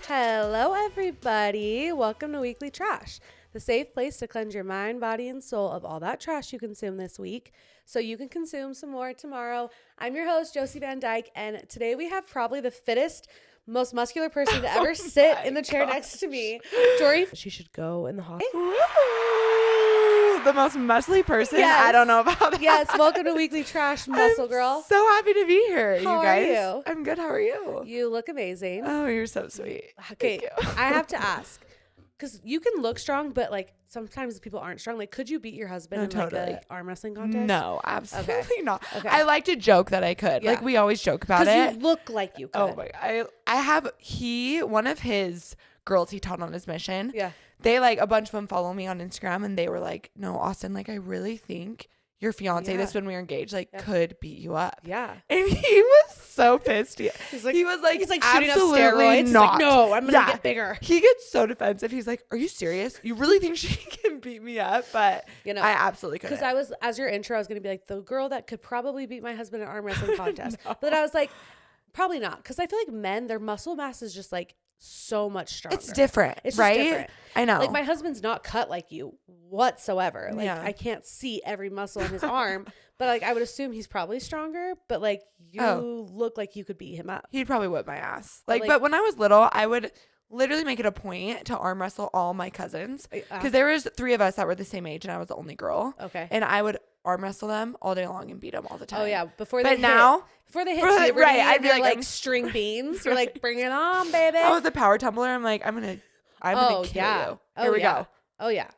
Hello, everybody. Welcome to Weekly Trash, the safe place to cleanse your mind, body, and soul of all that trash you consume this week so you can consume some more tomorrow. I'm your host, Josie Van Dyke, and today we have probably the fittest, most muscular person to ever sit in the chair next to me, Jorry. She should go in the hospital. The most muscly person. Yes. I don't know about that. Yes, welcome to Weekly Trash, muscle girl. So happy to be here, How you guys. are you? I'm good. How are you? You look amazing. Oh, you're so sweet. Okay, Thank you. I have to ask, because you can look strong, but like sometimes people aren't strong. Like, could you beat your husband in like an arm wrestling contest? No, absolutely not. Okay. I like to joke that I could. Yeah. Like we always joke about it. You look like you could. Oh my! I have one of his girls he taught on his mission. Yeah. They like a bunch of them follow me on Instagram and they were like, "No, Austin, like I really think your fiance, this when we were engaged, like could beat you up." Yeah. And he was so pissed. He was like shooting up absolutely steroids. He's not. like, no, I'm gonna get bigger. He gets so defensive. He's like, "Are you serious? You really think she can beat me up?" But I absolutely couldn't. Because as your intro, I was gonna be like the girl that could probably beat my husband in an arm wrestling contest. No. But I was like, probably not, because I feel like men, their muscle mass is just like so much stronger. It's different. It's right. Different. I know. Like my husband's not cut like you whatsoever. Like I can't see every muscle in his arm, but like I would assume he's probably stronger. But like you look like you could beat him up. He'd probably whip my ass. But when I was little, I would literally make it a point to arm wrestle all my cousins because there was 3 of us that were the same age and I was the only girl. Okay. And I would arm wrestle them all day long and beat them all the time. Oh yeah, before they hit puberty, right? I'd be like string beans. You're like, bring it on, baby. I was a power tumbler. I'm like, I'm gonna kill you. Here we go. Oh yeah.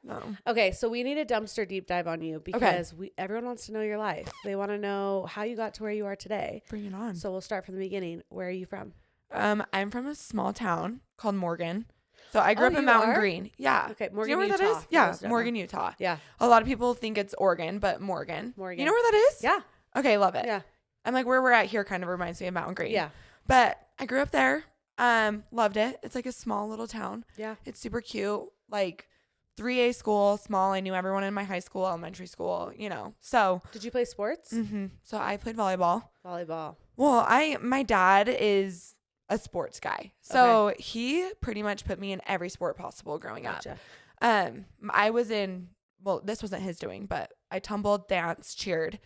Okay, so we need a dumpster deep dive on you because everyone wants to know your life. They want to know how you got to where you are today. Bring it on. So we'll start from the beginning. Where are you from? I'm from a small town called Morgan. So I grew up in Mountain Green. Yeah. Okay, Morgan, do you know where Utah. that is? Yeah, Morgan, Utah. Yeah. A lot of people think it's Oregon, but Morgan. You know where that is? Yeah. Okay, love it. Yeah. I'm like, where we're at here kind of reminds me of Mountain Green. Yeah. But I grew up there. Loved it. It's like a small little town. Yeah. It's super cute. Like 3A school, small. I knew everyone in my high school, elementary school, you know. So. Did you play sports? Mm-hmm. So I played volleyball. Well, my dad is a sports guy. So he pretty much put me in every sport possible growing up. I was in, this wasn't his doing, but I tumbled, danced, cheered.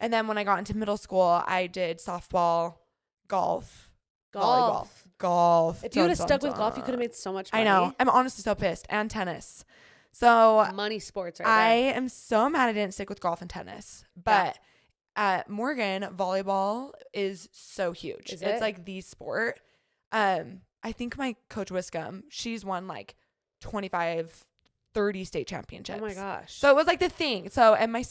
And then when I got into middle school, I did softball, golf. If you would have stuck with golf, you could have made so much money. I know. I'm honestly so pissed. And tennis. So money sports right I there. am so mad I didn't stick with golf and tennis. But at Morgan, volleyball is so huge. It's like the sport. I think my coach Wiscombe, she's won like 25, 30 state championships. Oh my gosh. So it was like the thing. So, and my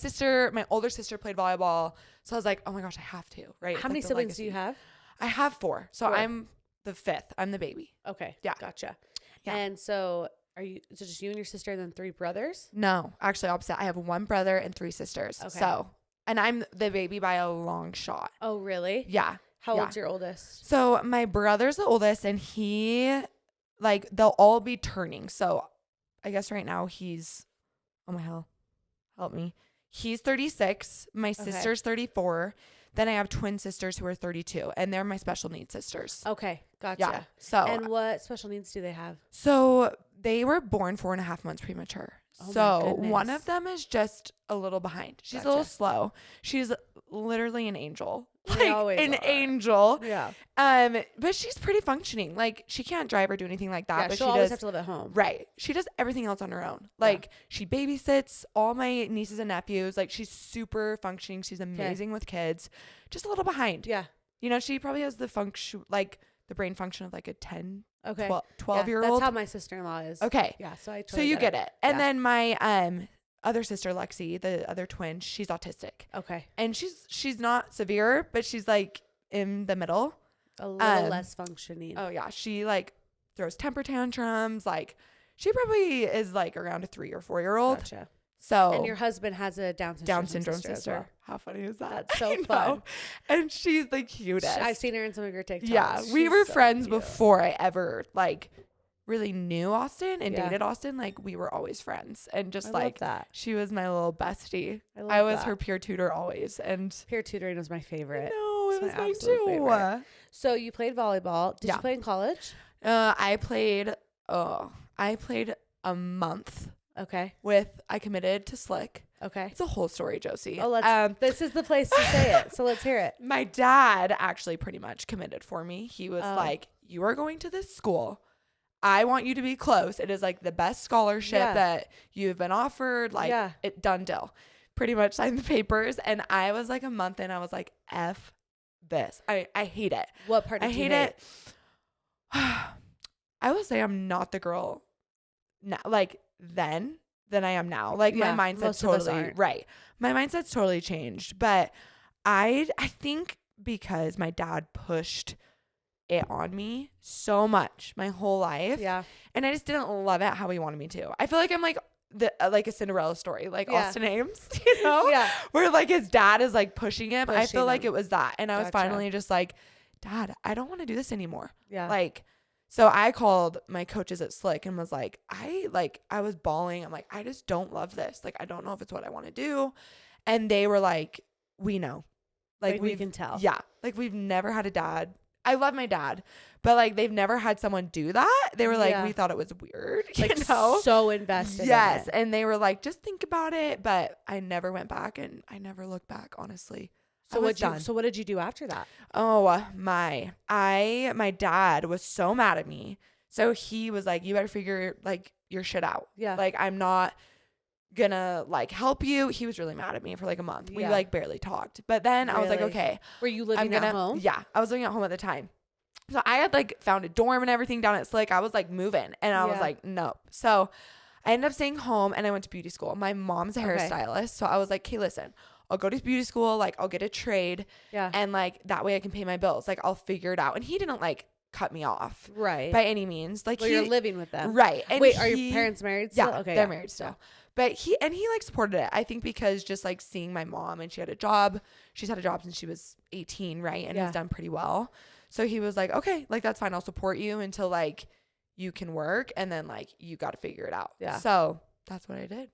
older sister played volleyball. So I was like, oh my gosh, I have to, right? How many siblings do you have? I have 4. So I'm the 5th. I'm the baby. Okay. Yeah. Gotcha. Yeah. And so just you and your sister and then 3 brothers? No, actually opposite. I have 1 brother and 3 sisters. Okay. So, and I'm the baby by a long shot. Oh, really? Yeah. How old's your oldest? So my brother's the oldest and they'll all be turning. So I guess right now he's, oh my hell, help me. He's 36. My sister's 34. Then I have twin sisters who are 32 and they're my special needs sisters. Okay. Gotcha. Yeah. So. And what special needs do they have? So they were born 4.5 months premature. Oh so one of them is just a little behind. She's a little slow. She's literally an angel. Angel. Yeah. But she's pretty functioning. Like she can't drive or do anything like that. Yeah, but she'll always have to live at home. Right. She does everything else on her own. Like she babysits all my nieces and nephews. Like she's super functioning. She's amazing with kids. Just a little behind. Yeah. You know, she probably has the brain function of like a 10, 12-year-old. That's how my sister-in-law is. Okay. Yeah. So So you get it. And then my other sister Lexi, the other twin, she's autistic. Okay. And she's not severe, but she's like in the middle. A little less functioning. Oh yeah. She like throws temper tantrums. Like she probably is like around a 3 or 4-year-old. Gotcha. So and your husband has a Down syndrome sister. As well. How funny is that? That's so fun. And she's the cutest. I've seen her in some of your TikToks. Yeah, we were so friends before I ever like really knew Austin and dated Austin. Like we were always friends, and just like that. She was my little bestie. I was her peer tutor always, and peer tutoring was my favorite. No, it was mine too. Favorite. So you played volleyball. Did you play in college? I played a month Okay. I committed to Slick. Okay. It's a whole story, Josie. This is the place to say it. So let's hear it. My dad actually pretty much committed for me. He was like, you are going to this school. I want you to be close. It is like the best scholarship that you've been offered. Like it done deal. Pretty much signed the papers. And I was like a month in. I was like, F this. I hate it. What part did you hate it? I will say I'm not the girl now, like then than I am now. Like my mindset's totally right. My mindset's totally changed. But I think because my dad pushed it on me so much my whole life. Yeah. And I just didn't love it how he wanted me to. I feel like I'm like like a Cinderella story, like Austin Ames, you know? Yeah. Where like his dad is like pushing him. I feel like it was that. And I was finally just like, Dad, I don't want to do this anymore. Yeah. Like, so I called my coaches at Slick and was like, I was bawling. I'm like, I just don't love this. Like, I don't know if it's what I want to do. And they were like, we know. Like we can tell. Yeah. Like we've never had a dad. I love my dad, but like they've never had someone do that. They were like, we thought it was weird, like you know? So invested. Yes. In it. And they were like, just think about it. But I never went back and I never looked back, honestly. So what did you do after that? Oh my dad was so mad at me. So he was like, you better figure like your shit out. Yeah. Like I'm not gonna like help you. He was really mad at me for like a month. We like barely talked. But then I was like, okay. Were you living at home? Yeah, I was living at home at the time. So I had like found a dorm and everything down at Slick. I was like moving and I was like, nope. So I ended up staying home and I went to beauty school. My mom's a hairstylist. So I was like, okay, listen, I'll go to beauty school. Like I'll get a trade. Yeah. And like that way I can pay my bills. Like I'll figure it out. And he didn't like cut me off. Right. By any means. Like you're living with them. Right. And wait, are your parents married still? Yeah. Okay. They're married still. But he like supported it. I think because just like seeing my mom and she had a job. She's had a job since she was 18, right? And has done pretty well. So he was like, okay, like that's fine. I'll support you until like you can work. And then like you got to figure it out. Yeah. So that's what I did.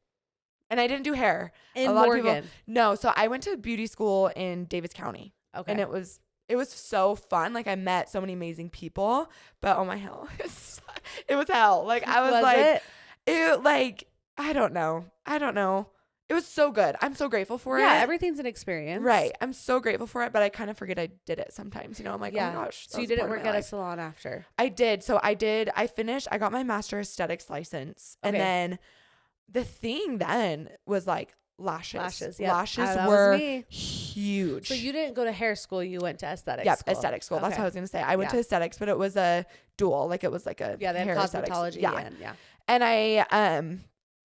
And I didn't do hair. In Morgan? No. So I went to beauty school in Davis County. Okay. And it was so fun. Like I met so many amazing people. But oh my hell. It was hell. Like I was it like, I don't know. It was so good. I'm so grateful for it. Yeah, everything's an experience. Right. I'm so grateful for it, but I kind of forget I did it sometimes. You know, I'm like, oh my gosh. So you didn't work at a salon after? I did. So I finished. I got my master aesthetics license. Okay. And then the thing then was like lashes. Yep. Lashes were huge. So you didn't go to hair school. You went to aesthetics school. Yep, aesthetics school. Okay. That's what I was going to say. I went to aesthetics, but it was a dual. Like it was like a they had hair cosmetology. Yeah. And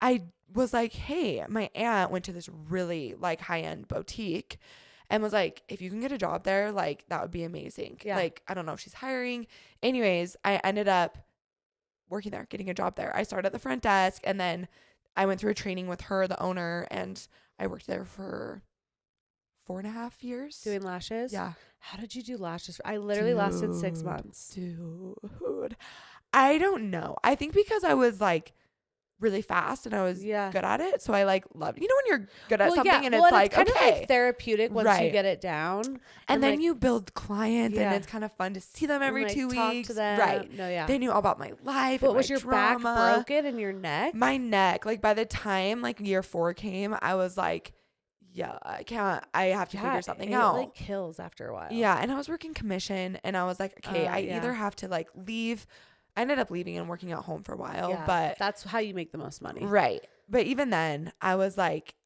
I was like, hey, my aunt went to this really like high-end boutique and was like, if you can get a job there, like that would be amazing. Yeah. Like, I don't know if she's hiring. Anyways, I ended up working there, getting a job there. I started at the front desk and then I went through a training with her, the owner, and I worked there for 4.5 years. Doing lashes? Yeah. How did you do lashes? I literally lasted 6 months. Dude. I don't know. I think because I was like really fast and I was good at it. So I like loved, you know, when you're good at something and it's like, it's kind of like therapeutic once you get it down. And then like, you build clients and it's kind of fun to see them every 2 weeks. Talk to them. Right. No, yeah. They knew all about my life. But was your back broken and your neck? My neck. Like by the time like year 4 came, I was like, yeah, I have to figure something out. It like kills after a while. Yeah. And I was working commission and I was like, okay, I either have to like leave. I ended up leaving and working at home for a while, but that's how you make the most money. Right. But even then I was like,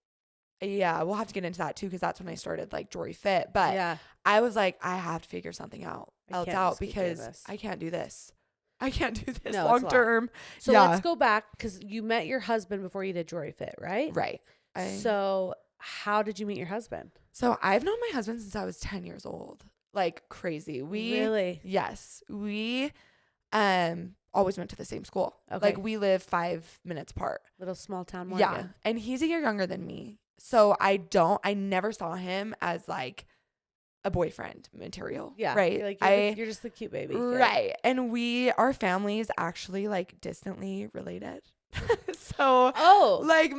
yeah, we'll have to get into that too. Cause that's when I started like Jorry FITT, but I was like, I have to figure something out because I can't do this. I can't do this long term. So let's go back. Cause you met your husband before you did Jorry FITT, right? Right. So how did you meet your husband? So I've known my husband since I was 10 years old. Like crazy. Really? Yes. We always went to the same school. Okay. Like we live 5 minutes apart. Little small town Morgan. Yeah. And he's a year younger than me. So I never saw him as like a boyfriend material. Yeah. Right. You're just the cute baby kid. Right. And our families actually like distantly related. So, like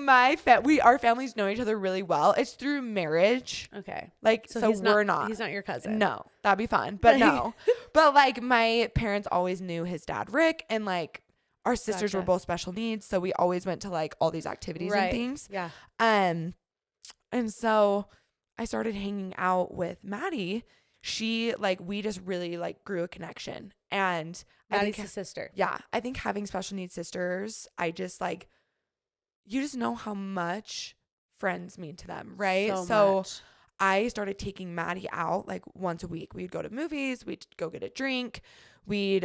our families know each other really well. It's through marriage. Okay. Like, so he's we're not. He's not your cousin. No, that'd be fun. But no. But like my parents always knew his dad, Rick, and like our sisters were both special needs. So we always went to like all these activities and things. Yeah. And so I started hanging out with Maddie. She like, we just really like grew a connection. And Maddie's his sister. Yeah. I think having special needs sisters, I just like, you just know how much friends mean to them, right? So much. I started taking Maddie out like once a week. We'd go to movies, we'd go get a drink, we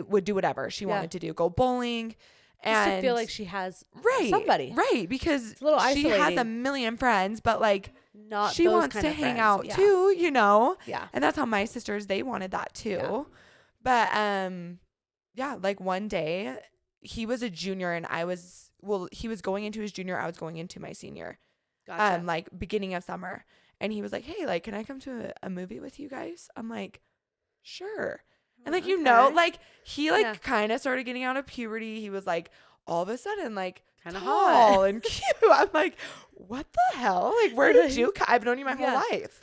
would do whatever she wanted to do, go bowling. And just to feel like she has somebody. Right, because it's a little she has a million friends, but like not she wants to hang out too, you know? Yeah. And that's how my sisters, they wanted that too. Yeah. But like one day he was a junior and he was going into his junior, I was going into my senior. Gotcha. Like beginning of summer. And he was like, hey, like, can I come to a movie with you guys? I'm like, sure. And like, you know, like he like kind of started getting out of puberty. He was like all of a sudden like kind of tall and cute. I'm like, what the hell? Like, where did you I've known you my whole life.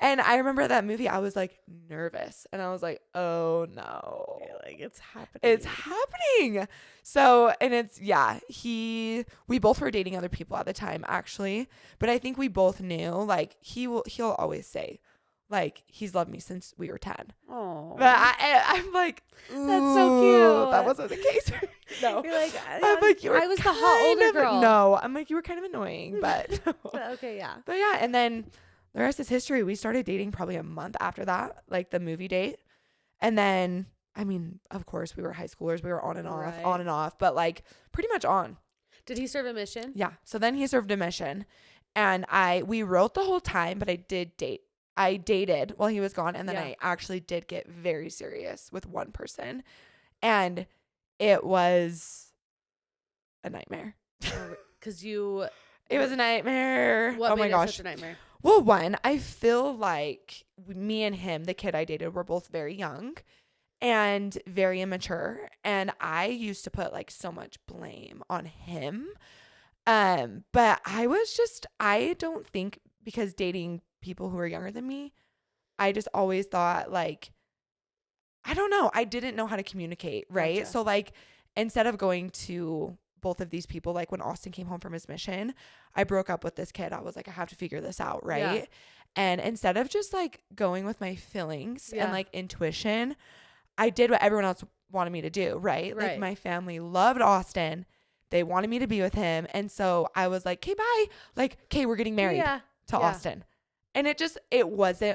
And I remember that movie, I was like nervous and I was like, oh no. You're like, it's happening. It's happening. So, and it's, we both were dating other people at the time actually, but I think we both knew like he'll always say like he's loved me since we were 10. Oh, but I'm like, ooh, that's so cute. That wasn't the case. No, you're like, I'm like, I was the hot older girl. No, I'm like, you were kind of annoying, but okay, yeah. But yeah, and then the rest is history. We started dating probably a month after that, like the movie date. And then, I mean, of course, we were high schoolers. We were on and off, but like pretty much on. Did he serve a mission? Yeah. So then he served a mission. And we wrote the whole time, but I did date. I dated while he was gone. And then I actually did get very serious with one person. And it was a nightmare. Because it was a nightmare. What made my gosh. It such a nightmare? Well, one, I feel like me and him, the kid I dated, were both very young and very immature. And I used to put like so much blame on him. But I don't think because dating people who are younger than me, I just always thought like, I don't know. I didn't know how to communicate. Right. Gotcha. So like, instead of going to both of these people, like when Austin came home from his mission, I broke up with this kid. I was like, I have to figure this out. Right. Yeah. And instead of just like going with my feelings and like intuition, I did what everyone else wanted me to do. Right. Like my family loved Austin. They wanted me to be with him. And so I was like, okay, bye. Like, okay, we're getting married to Austin. And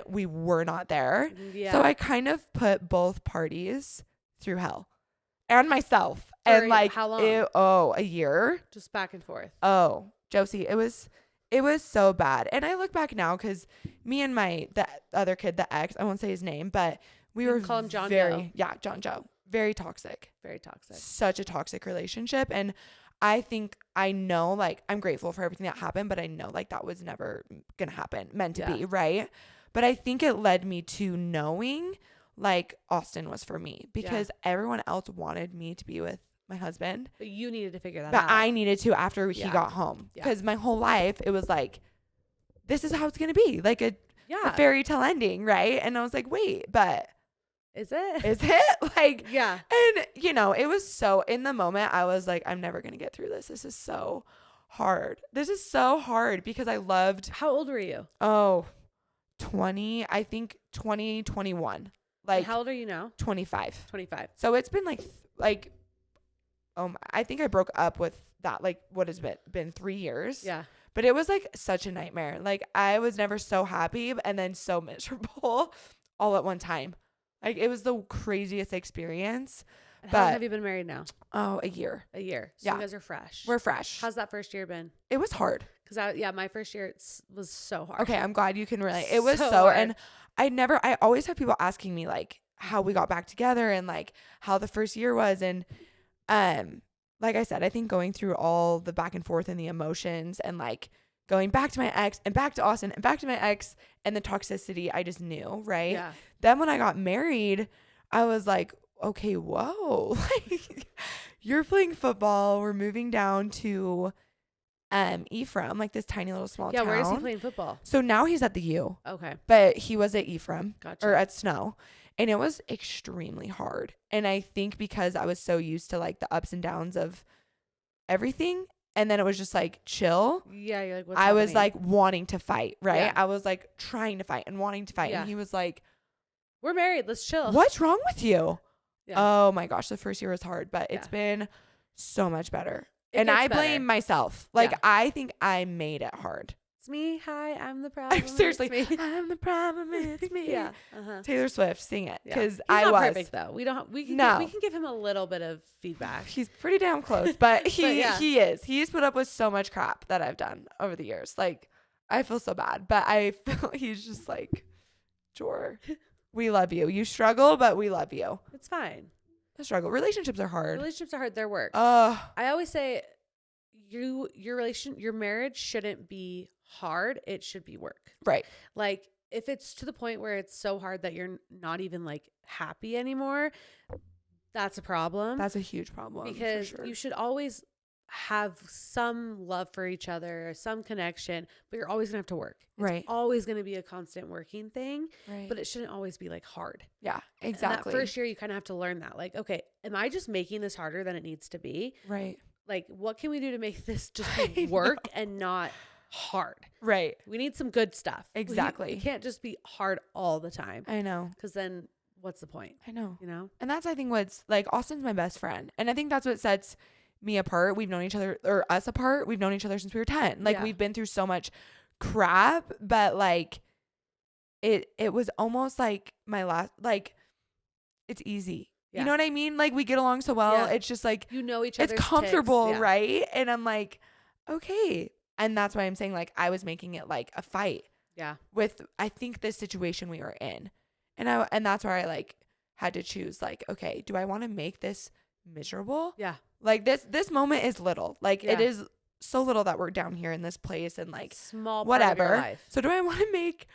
we were not there. Yeah. So I kind of put both parties through hell and myself. And like, how long? A year. Just back and forth. Oh, Josie, it was so bad. And I look back now because me and the other kid, the ex, I won't say his name, but we were call him John Joe. Yeah, John Joe. Very toxic. Very toxic. Such a toxic relationship. And I know, like, I'm grateful for everything that happened, but I know, like, that was never going to happen, meant to be, right? But I think it led me to knowing, like, Austin was for me because everyone else wanted me to be with my husband. But you needed to figure that out. But I needed to after he got home because my whole life, it was like, this is how it's going to be, like a fairy tale ending, right? And I was like, wait, but... Is it? Like, yeah. And, you know, it was so, in the moment, I was like, I'm never going to get through this. This is so hard. This is so hard because I loved. How old were you? Oh, 20, I think 2021. Like, and how old are you now? 25. 25. So it's been like, I think I broke up with that, like, what has been 3 years. Yeah. But it was like such a nightmare. Like, I was never so happy and then so miserable all at one time. Like, it was the craziest experience. And how long have you been married now? Oh, a year. A year. So you guys are fresh. We're fresh. How's that first year been? It was hard. Because my first year was so hard. Okay, I'm glad you can relate. It was so hard. And I always have people asking me, like, how we got back together and, like, how the first year was. And, like I said, I think going through all the back and forth and the emotions and, like, going back to my ex and back to Austin and back to my ex and the toxicity, I just knew, right? Yeah. Then when I got married, I was like, okay, whoa. Like, you're playing football. We're moving down to Ephraim, like this tiny little small town. Yeah, where is he playing football? So now he's at the U. Okay. But he was at Ephraim. Gotcha. Or at Snow. And it was extremely hard. And I think because I was so used to like the ups and downs of everything, and then it was just like chill. Yeah, you're like, what's I happening? was like wanting to fight, right? Yeah. I was like trying to fight and wanting to fight. Yeah. And he was like, we're married. Let's chill. what's wrong with you? Yeah. Oh my gosh. The first year was hard, but Yeah. it's been so much better. It And gets I better. blame myself. Like, Yeah. I think I made it hard. It's me. Hi, I'm the problem. Seriously. It's me. I'm the problem. It's me. Yeah. Uh-huh. Taylor Swift, sing it. Yeah. Because He's I not was. perfect though. We can give him a little bit of feedback. He's pretty damn close, but he yeah. he is. He's put up with so much crap that I've done over the years. Like, I feel so bad, but I feel he's just like, Jor, we love you. You struggle, but we love you. It's fine. The struggle. Relationships are hard. Relationships are hard. They're work. I I always say your marriage shouldn't be hard. It should be work. right. Like if it's to the point where it's so hard that you're not even like happy anymore, that's a problem. That's a huge problem. Because for sure. you should always have some love for each other, some connection, but you're always gonna have to work. It's Right. always gonna be a constant working thing, Right. but it shouldn't always be like hard. yeah, And exactly. that first year, you kind of have to learn that. Like, okay, am I just making this harder than it needs to be? right. Like, what can we do to make this just I be work and not hard? Right. We need some good stuff. Exactly. It can't just be hard all the time I know. because then what's the point? I know. You know? And that's, I think, what's like, Austin's my best friend. And I think that's what sets me apart. We've known each other, or us apart. We've known each other since we were 10. Like, Yeah. we've been through so much crap, but like, it was almost like my last, like, it's easy. Yeah. You know what I mean? Like, we get along so well. Yeah. It's just like, You know each other's it's comfortable, ticks. Yeah. right? And I'm like, okay. And that's why I'm saying, like, I was making it like a fight Yeah. with, I think, this situation we were in. And that's where I like had to choose, like, okay, do I want to make this miserable? Yeah. Like, this moment is little. Like, it Yeah. is so little that we're down here in this place and like Small part of your whatever. life. So do I want to make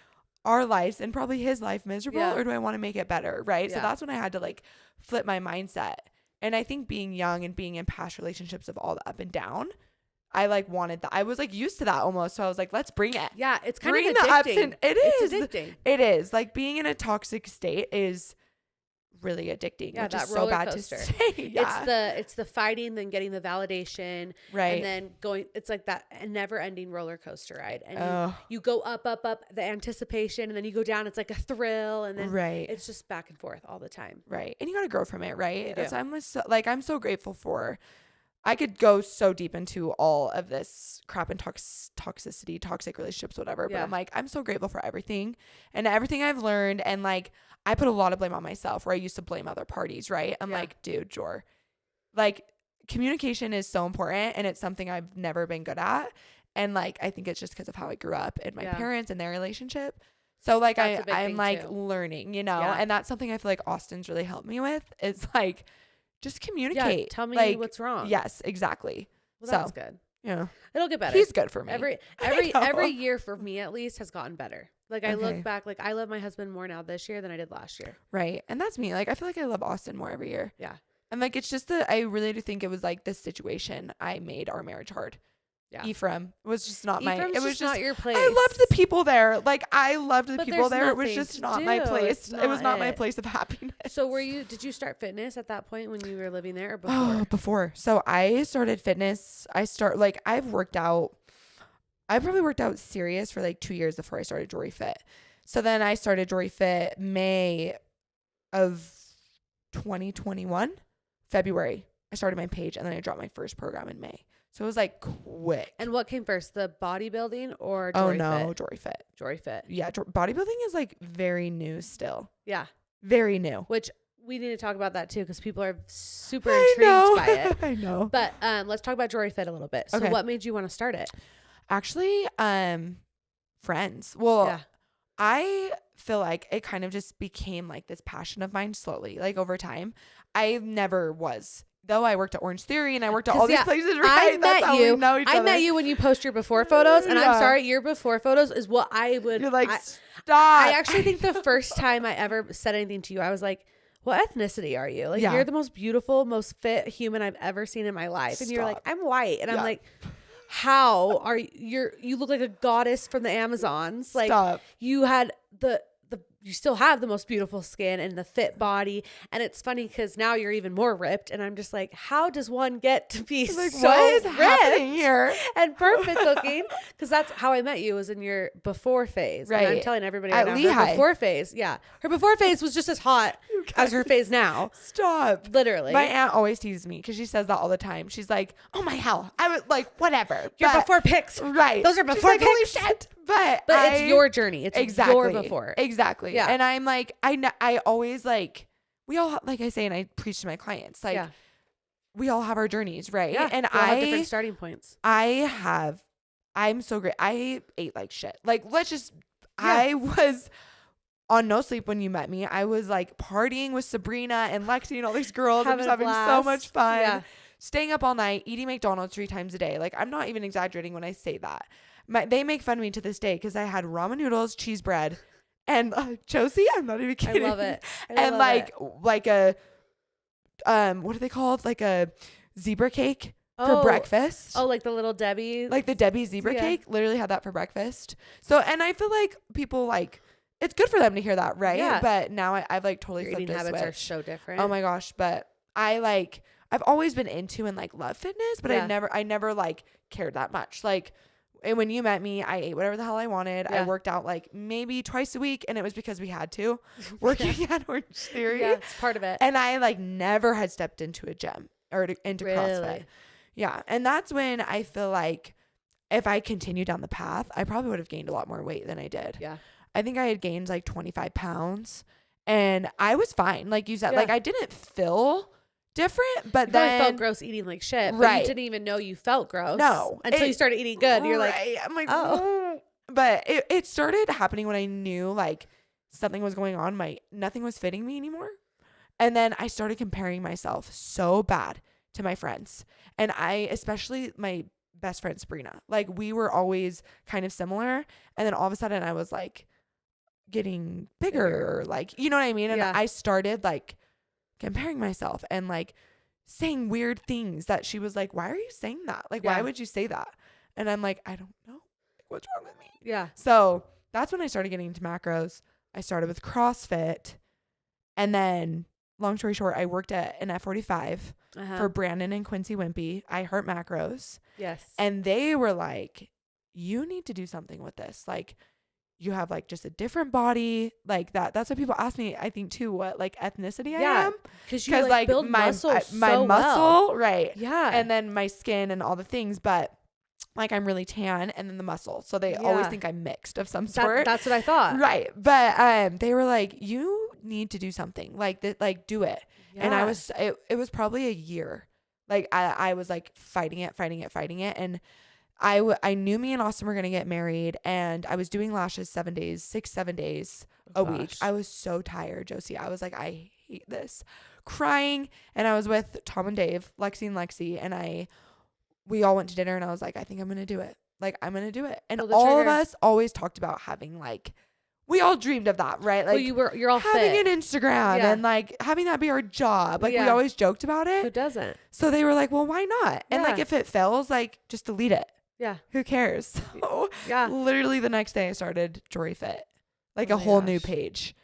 our lives and probably his life miserable, Yeah. or do I want to make it better? Right. So Yeah. that's when I had to like flip my mindset. And I think being young and being in past relationships of all the up and down, I like wanted that. I was like used to that almost. So I was like, let's bring it. Yeah. It's kind Bring of the addicting. ups and It's addicting. It is. Like, being in a toxic state is really addicting. Yeah, which that is so roller bad coaster. to say. Yeah. It's the fighting, then getting the validation, right. and then going. It's like that never-ending roller coaster ride, and Oh, you go up, the anticipation, and then you go down. It's like a thrill, and then right. it's just back and forth all the time. Right. And you got to grow from it, right? You do. So I'm so grateful for. I could go so deep into all of this crap and toxicity, toxic relationships, whatever. But Yeah. I'm like, I'm so grateful for everything and everything I've learned. And like, I put a lot of blame on myself where I used to blame other parties, right? I'm Yeah. like, dude, Jor, like, communication is so important, and it's something I've never been good at. And like, I think it's just because of how I grew up and my Yeah. parents and their relationship. So like, That's a big I'm thing, like too. learning, you know, Yeah. and that's something I feel like Austin's really helped me with. It's like, just communicate. Yeah, tell me like, what's wrong. Yes, exactly. well, that's so, good. Yeah, It'll get better. he's good for me. Every know. year for me at least has gotten better. Like I Okay. look back, like I love my husband more now this year than I did last year. Right, and that's me. Like, I feel like I love Austin more every year. Yeah. And like, it's just that I really do think it was like this situation I made our marriage hard. Yeah. Ephraim was just not Ephraim's it was just not your place. I loved the people there. Like, I loved the But people there's there. It was nothing just to not my do. place. It's It was not not my it. place of happiness. So did you start fitness at that point when you were living there or before? Oh, before. So I started fitness. I've worked out. I probably worked out serious for like 2 years before I started Jorry FITT. So then I started Jorry FITT May of 2021, February. I started my page, and then I dropped my first program in May. So it was like quick. And what came first, the bodybuilding or Oh Jorry no, Fit? Jorry FITT. Jorry Fit. Yeah, bodybuilding is like very new still. Yeah. Very new. Which we need to talk about that too because people are super I intrigued know. by it. I know. But let's talk about Jorry Fit a little bit. So Okay. what made you want to start it? Actually, friends. Well, Yeah. I feel like it kind of just became like this passion of mine slowly, like over time. I never was. Though I worked at Orange Theory and I worked at all these places, right? That's how we know each other. I met you when you post your before photos, and I'm Yeah. sorry, your before photos is what I would. You're like, I stop. actually think the first time I ever said anything to you, I was like, what ethnicity are you? Like, you're the most beautiful, most fit human I've ever seen in my life. And you're like, I'm white. And I'm like, how are you look like a goddess from the Amazons. Like, you had you still have the most beautiful skin and the fit body. And it's funny because now you're even more ripped. And I'm just like, how does one get to be like, so what is happening here and perfect looking? Because that's how I met you, was in your before phase. Right. And I'm telling everybody right now, her before phase. Yeah. Her before phase was just as hot as her phase now. Stop. Literally. My aunt always teases me because she says that all the time. She's like, oh my hell. I would like, whatever. Your before pics. Right. Those are before pics. Holy shit. But it's your journey. It's exactly, your before. Exactly. Yeah. And I'm like, I always like, we all, like I say, and I preach to my clients, like we all have our journeys. Right. Yeah. And we all have different starting points. I'm so great. I ate like shit. Like, I was on no sleep when you met me. I was like partying with Sabrina and Lexi and all these girls. I'm just having so much fun. Yeah. Staying up all night, eating McDonald's 3 times a day. Like, I'm not even exaggerating when I say that. They make fun of me to this day because I had ramen noodles, cheese bread, and Josie, I'm not even kidding. I love it. And like a what are they called? Like a zebra cake for breakfast. Oh, like the little Debbie. Like the Debbie zebra cake. Literally had that for breakfast. So, and I feel like people like, it's good for them to hear that, right? Yeah. But now I've like totally flipped eating a habits switch. are so different. Oh my gosh. But I've always been into and like love fitness, but I never like cared that much. Like, and when you met me, I ate whatever the hell I wanted. I worked out like maybe twice a week, and it was because we had to. Working at Orange Theory. Yeah, it's part of it. And I like never had stepped into a gym or into CrossFit. Yeah. And that's when I feel like if I continued down the path, I probably would have gained a lot more weight than I did. Yeah. I think I had gained like 25 pounds, and I was fine. Like you said, like I didn't feel different, but then felt gross eating like shit, but you didn't even know you felt gross. No, until you started eating good. You're like, I'm like, oh. But it started happening when I knew like something was going on. Nothing was fitting me anymore, and then I started comparing myself so bad to my friends, and especially my best friend Sabrina. Like, we were always kind of similar, and then all of a sudden I was like getting bigger, like, you know what I mean? And I started like comparing myself and like saying weird things that she was like, why are you saying that? Like, why would you say that? And I'm like, I don't know. What's wrong with me? Yeah. So that's when I started getting into macros. I started with CrossFit. And then, long story short, I worked at an F45 for Brandon and Quincy Wimpy. I Heart Macros. Yes. And they were like, you need to do something with this. Like, you have like just a different body, like that. That's what people ask me, I think, too, what like ethnicity I am. Because you like build my muscle, right? Yeah. And then my skin and all the things, but like I'm really tan, and then the muscle. So they always think I'm mixed of some sort. That's what I thought. Right. But they were like, you need to do something like that, like do it. Yeah. And I was, it was probably a year. Like I was like fighting it. And I knew me and Austin were going to get married, and I was doing lashes 7 days a week. I was so tired, Josie. I was like, I hate this, crying. And I was with Tom and Dave, Lexi, and we all went to dinner, and I was like, I think I'm going to do it. Like, I'm going to do it. And all of us always talked about having like, we all dreamed of that, right? Like, you're all having fit. an Instagram and like having that be our job. Like, we always joked about it. Who doesn't? So they were like, well, why not? And like, if it fails, like, just delete it. Yeah. Who cares? So literally the next day I started Jorry FITT, like a whole new page.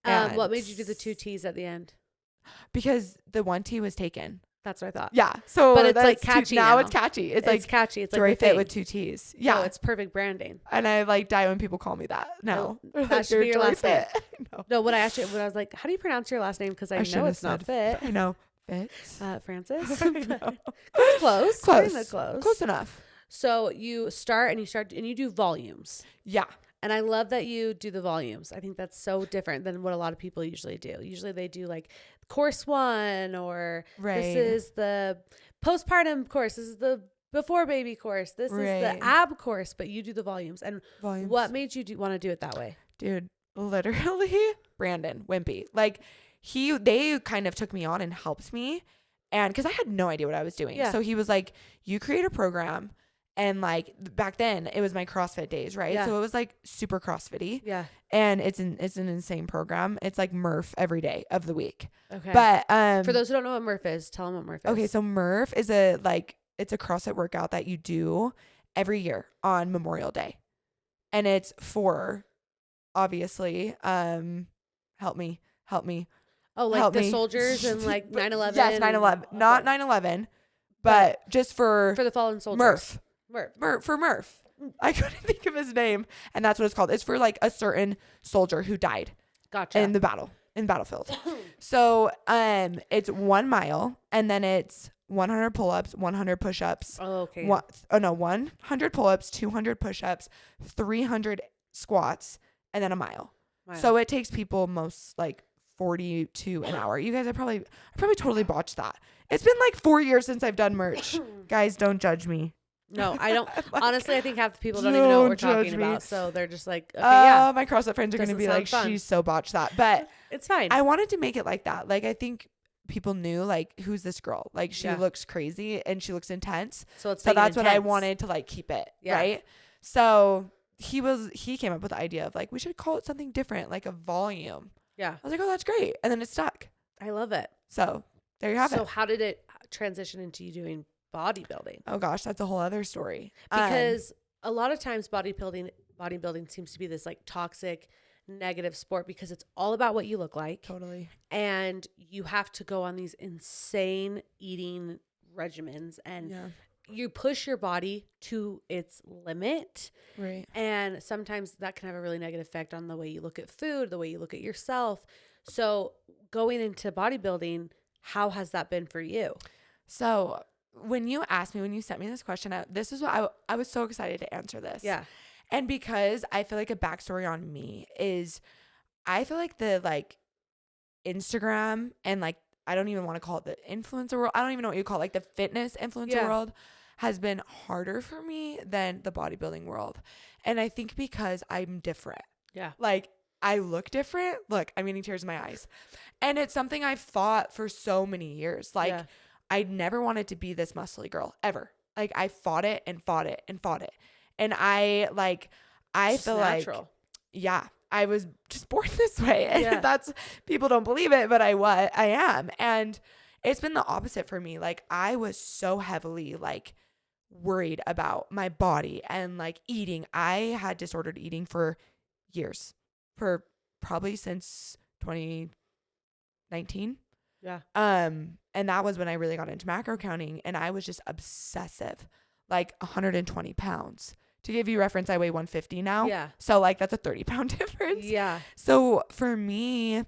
What made you do the 2 T's at the end? Because the 1 T was taken. That's what I thought. Yeah. So but it's like catchy now. It's catchy. It's like catchy. It's like Jorry FITT with 2 T's. Yeah. No, it's perfect branding. And I like die when people call me that. No. That should be your last name. No, when I was like, how do you pronounce your last name? Because I know it's not FITT. I know. FITT. Francis. Close. Close enough. So you start and you do volumes. Yeah. And I love that you do the volumes. I think that's so different than what a lot of people usually do. Usually they do like course 1 or this is the postpartum course. This is the before baby course. This is the ab course, but you do the volumes. And what made you want to do it that way? Dude, literally Brandon Wimpy. Like they kind of took me on and helped me. And cause I had no idea what I was doing. Yeah. So he was like, you create a program And like back then it was my CrossFit days, right? Yeah. So it was like super CrossFit-y. Yeah. And it's an insane program. It's like Murph every day of the week. Okay. But for those who don't know what Murph is, tell them what Murph is. Okay, so Murph is it's a CrossFit workout that you do every year on Memorial Day. And it's for, obviously, help me. Oh, like help the me. soldiers and like 9/11. Yes, 9/11. Okay. Not 9/11, but just for the fallen soldiers. Murph. For Murph. I couldn't think of his name. And that's what it's called. It's for like a certain soldier who died. Gotcha. In the battlefield. So it's 1 mile, and then it's 100 pull-ups, 100 push-ups. Oh, okay. 100 pull-ups, 200 push-ups, 300 squats, and then a mile. So it takes people most like 42 an hour. You guys, I probably totally botched that. It's been like 4 years since I've done merch. Guys, don't judge me. No, I don't. Honestly, I think half the people don't even know what we're talking about. So they're just like, okay, yeah. My CrossFit friends are going to be like, fun. She's so botched that. But it's fine. I wanted to make it like that. Like, I think people knew, like, who's this girl? Like, she looks crazy and she looks intense. So that's what I wanted to, like, keep it. Yeah. Right? So he came up with the idea of, like, we should call it something different, like a volume. Yeah. I was like, oh, that's great. And then it stuck. I love it. So there you have it. So how did it transition into you doing bodybuilding? Oh gosh, that's a whole other story. Because a lot of times bodybuilding seems to be this like toxic, negative sport because it's all about what you look like. Totally. And you have to go on these insane eating regimens and you push your body to its limit. Right. And sometimes that can have a really negative effect on the way you look at food, the way you look at yourself. So going into bodybuilding, how has that been for you? So when you sent me this question, this is what I was so excited to answer this. Yeah. And because I feel like a backstory on me is I feel like the like Instagram and like, I don't even want to call it the influencer world. I don't even know what you call it. Like the fitness influencer world has been harder for me than the bodybuilding world. And I think because I'm different. Yeah. Like I look different. Look, I'm getting tears in my eyes. And it's something I've fought for so many years. Like I never wanted to be this muscly girl ever. Like I fought it and fought it and fought it. And I feel natural. Like, yeah, I was just born this way. And that's, people don't believe it, but I am. And it's been the opposite for me. Like I was so heavily like worried about my body and like eating. I had disordered eating for years, for probably since 2019. Yeah. And that was when I really got into macro counting, and I was just obsessive, like 120 pounds. To give you reference, I weigh 150 now. Yeah. So like that's a 30-pound difference. Yeah. So for me,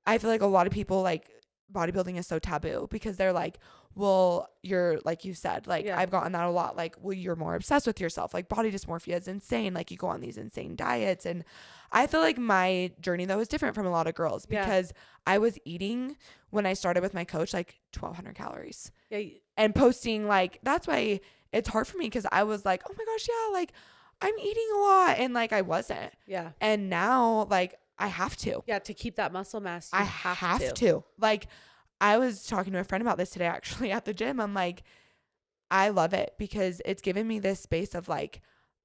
I feel like a lot of people like bodybuilding is so taboo because they're like, well, you're like you said, like I've gotten that a lot. Like, well, you're more obsessed with yourself. Like body dysmorphia is insane. Like you go on these insane diets. And I feel like my journey though was different from a lot of girls because I was eating when I started with my coach, like 1,200 calories and posting like, that's why it's hard for me. Cause I was like, oh my gosh, yeah, like I'm eating a lot. And like, I wasn't. Yeah. And now like I have to. Yeah. To keep that muscle mass. I have to. Like, I was talking to a friend about this today, actually, at the gym. I'm like, I love it because it's given me this space of like,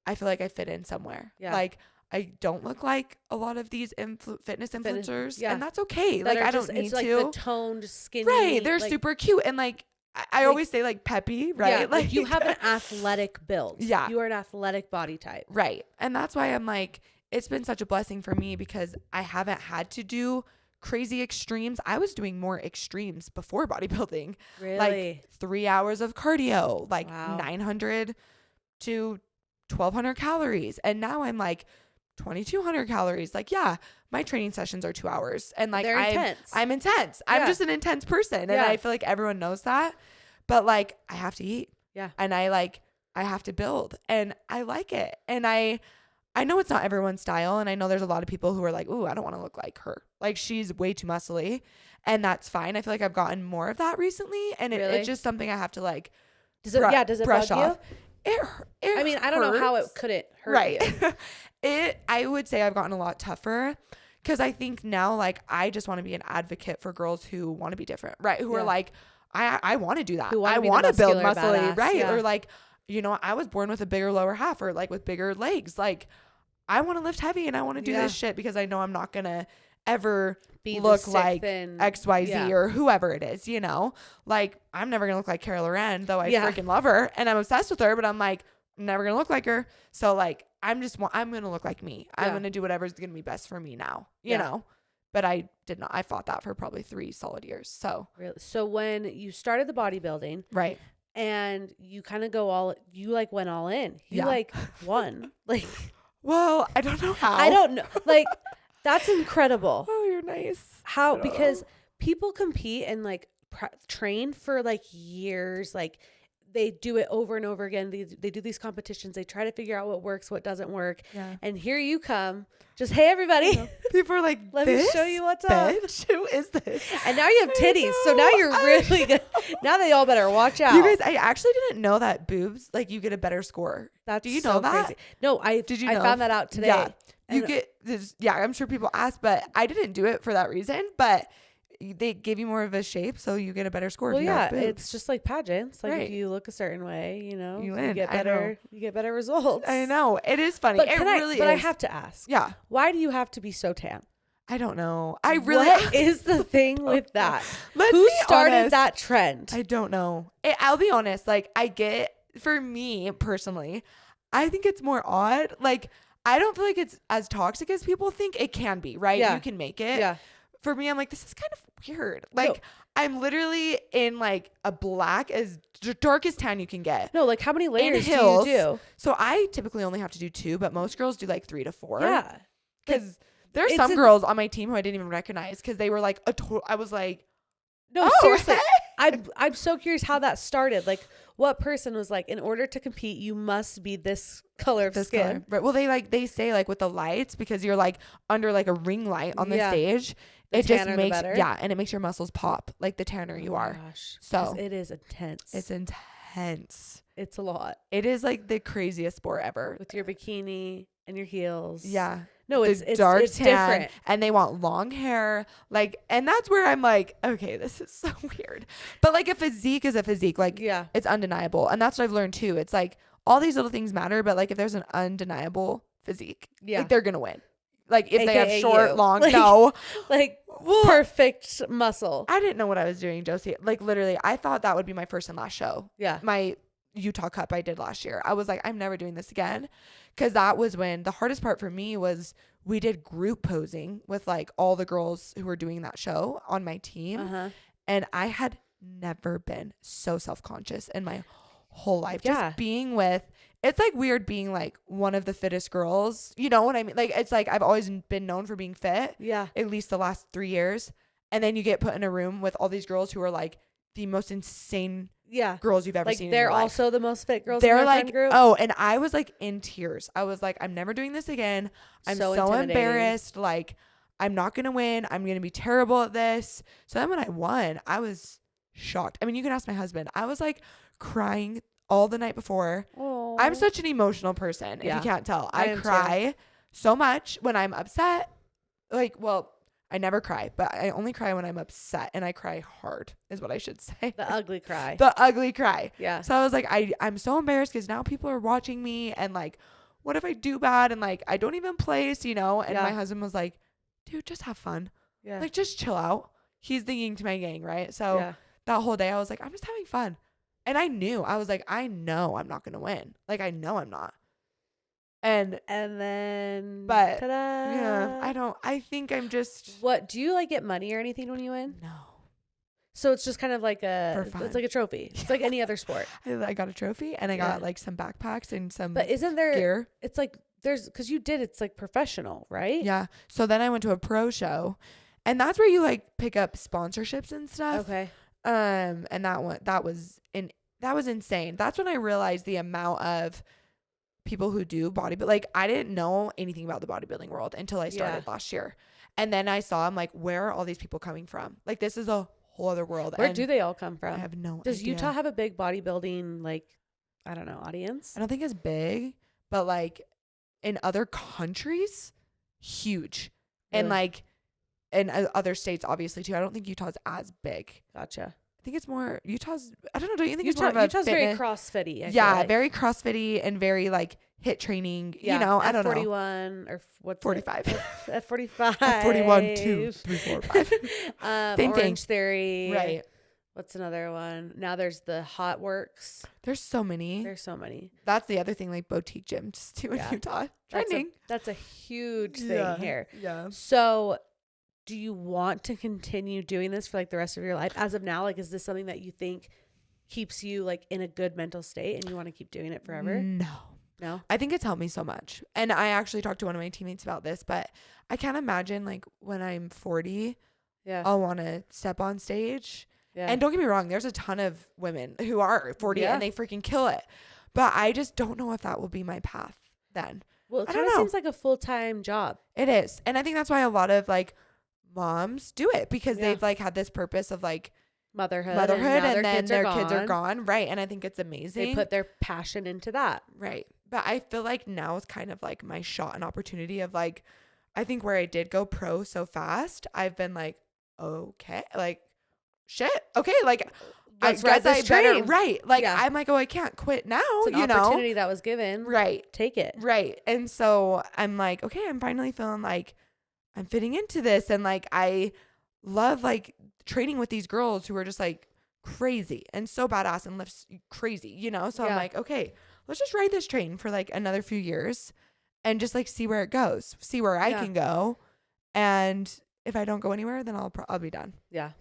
I feel like I fit in somewhere. Yeah. Like, I don't look like a lot of these fitness influencers, and that's okay. Like, I don't need it's like to. The toned, skinny. Right. They're like, super cute. And like, I always say like peppy, right? Yeah, like you have an athletic build. Yeah. You are an athletic body type. Right. And that's why I'm like, it's been such a blessing for me because I haven't had to do crazy extremes. I was doing more extremes before bodybuilding. Really? Like 3 hours of cardio, like 900 to 1,200 calories. And now I'm like 2,200 calories. Like, yeah, my training sessions are 2 hours. And like, I'm intense. I'm just an intense person. And I feel like everyone knows that. But like, I have to eat. Yeah. And I have to build. And I like it. And I know it's not everyone's style. And I know there's a lot of people who are like, ooh, I don't want to look like her. Like she's way too muscly. And that's fine. I feel like I've gotten more of that recently. And it's just something I have to like, does it brush bug off. You? I mean, I don't know how it couldn't hurt you. I would say I've gotten a lot tougher because I think now, like, I just want to be an advocate for girls who want to be different, right? Who are like, I want to do that. I want to build muscle, right? Yeah. Or like, you know, I was born with a bigger lower half or like with bigger legs. Like I want to lift heavy and I want to do this shit because I know I'm not going to ever look like XYZ or whoever it is, you know, like I'm never going to look like Carol Loren, though I freaking love her and I'm obsessed with her, but I'm like, I'm never going to look like her. So like, I'm going to look like me. I'm going to do whatever's going to be best for me now, you know, but I did not, I fought that for probably 3 solid years. So really? So when you started the bodybuilding, right. And you kind of you like went all in, you like won, like, well, I don't know how. I don't know. Like, that's incredible. Oh, you're nice. How? Because people compete and like train for like years. Like they do it over and over again. They do these competitions. They try to figure out what works, what doesn't work. Yeah. And here you come. Just, hey, everybody. People are like, let me show you what's up. Who is this? And now you have titties. So now you're really good. Now they all better watch out. You guys, I actually didn't know that boobs, like you get a better score. Do you know so that? Crazy. No, did you know? I found that out today. Yeah. You get this. Yeah. I'm sure people ask, but I didn't do it for that reason, but they give you more of a shape, so you get a better score. Well, yeah, it's just like pageants. Like if you look a certain way, you know, you get better. You get better results. I know it is funny. But it really is. But I have to ask. Yeah. Why do you have to be so tan? I don't know. What is the thing with that? Who started that trend? I don't know. I'll be honest. Like for me personally, I think it's more odd. Like I don't feel like it's as toxic as people think it can be. Right? Yeah. You can make it. Yeah. For me, I'm like, this is kind of weird. Like, I'm literally in like a black as darkest tan you can get. No, like how many layers do you do? So I typically only have to do 2, but most girls do like 3 to 4. Yeah. Because there's some girls on my team who I didn't even recognize because they were like I was like, no, seriously. I'm so curious how that started. Like, what person was like, in order to compete, you must be this color of skin. Color. Right. Well, they say like with the lights, because you're like under like a ring light on the stage. It just makes and it makes your muscles pop like the tanner you are. Gosh. So it is intense. It's intense. It's a lot. It is like the craziest sport ever. With your bikini and your heels. Yeah. No, it's dark tan, different. And they want long hair. Like, and that's where I'm like, okay, this is so weird. But like a physique is a physique. Like, it's undeniable. And that's what I've learned too. It's like all these little things matter, but like if there's an undeniable physique, like they're gonna win. Like if AKA they have short, long, perfect muscle. I didn't know what I was doing, Josie. Like literally, I thought that would be my first and last show. Yeah. My Utah Cup I did last year. I was like, I'm never doing this again. Because that was when the hardest part for me was we did group posing with like all the girls who were doing that show on my team. And I had never been so self-conscious in my whole life. Just being with, it's like weird being like one of the fittest girls. You know what I mean? Like, it's like I've always been known for being fit. Yeah. At least the last 3 years. And then you get put in a room with all these girls who are like the most insane girls you've ever seen in your life. They're also the most fit girls they're in their like, friend group. Oh, and I was like in tears. I was like, I'm never doing this again. I'm so embarrassed. Like, I'm not going to win. I'm going to be terrible at this. So then when I won, I was shocked. I mean, you can ask my husband. I was like crying all the night before. Aww. I'm such an emotional person, if you can't tell. I cry so much when I'm upset. Like, well, I never cry, but I only cry when I'm upset, and I cry hard is what I should say. The ugly cry. The ugly cry. Yeah. So I was like, I'm so embarrassed because now people are watching me, and like, what if I do bad and like I don't even place, you know? And my husband was like, dude, just have fun. Yeah. Like, just chill out. He's the yin to my yang, right? So that whole day I was like, I'm just having fun. And I knew, I was like, I know I'm not going to win. Like, I know I'm not. And then, but ta-da. I think I'm just. What, do you like get money or anything when you win? No. So it's just kind of like it's like a trophy. It's like any other sport. I got a trophy and I got like some backpacks and some But isn't there gear? It's like because it's like professional, right? Yeah. So then I went to a pro show, and that's where you like pick up sponsorships and stuff. Okay. And that was insane. That's when I realized the amount of people who do bodybuilding. Like, I didn't know anything about the bodybuilding world until I started last year. And then I saw, I'm like, where are all these people coming from? Like, this is a whole other world. Where do they all come from? I have no idea. Does Utah have a big bodybuilding, like, I don't know, audience? I don't think it's big, but like in other countries, huge. Really? And like in other states, obviously, too. I don't think Utah's as big. Gotcha. I think it's more Utah's. I don't know. Don't you think it's more of a Utah's fitness? very CrossFit-y. I Yeah, feel like. very CrossFit-y and very like HIIT training. Yeah, You know, I don't know. 41 or what's 45. At 45. 41, 2, 3, 4, 5. Same Orange thing. Theory. Right. What's another one? Now there's the Hot Works. There's so many. That's the other thing, like boutique gyms too in Utah. Trending. That's a huge thing here. Yeah. So do you want to continue doing this for like the rest of your life? As of now, like, is this something that you think keeps you like in a good mental state and you want to keep doing it forever? No. I think it's helped me so much. And I actually talked to one of my teammates about this, but I can't imagine like when I'm 40, I'll want to step on stage. Yeah. And don't get me wrong, there's a ton of women who are 40 and they freaking kill it. But I just don't know if that will be my path then. Well, it kind of seems like a full-time job. It is. And I think that's why a lot of like moms do it, because they've like had this purpose of like motherhood and then their kids are gone. Right. And I think it's amazing. They put their passion into that. Right. But I feel like now is kind of like my shot and opportunity of like, I think where I did go pro so fast, I've been like, okay, like, shit. Okay. Like, let's ride this train. Right. Like, I'm like, oh, I can't quit now. It's an opportunity that was given. Right. Take it. Right. And so I'm like, okay, I'm finally feeling like I'm fitting into this. And like, I love like training with these girls who are just like crazy and so badass and lifts crazy, you know? So I'm like, okay, let's just ride this train for like another few years and just like see where it goes, see where I can go. And if I don't go anywhere, then I'll be done. Yeah.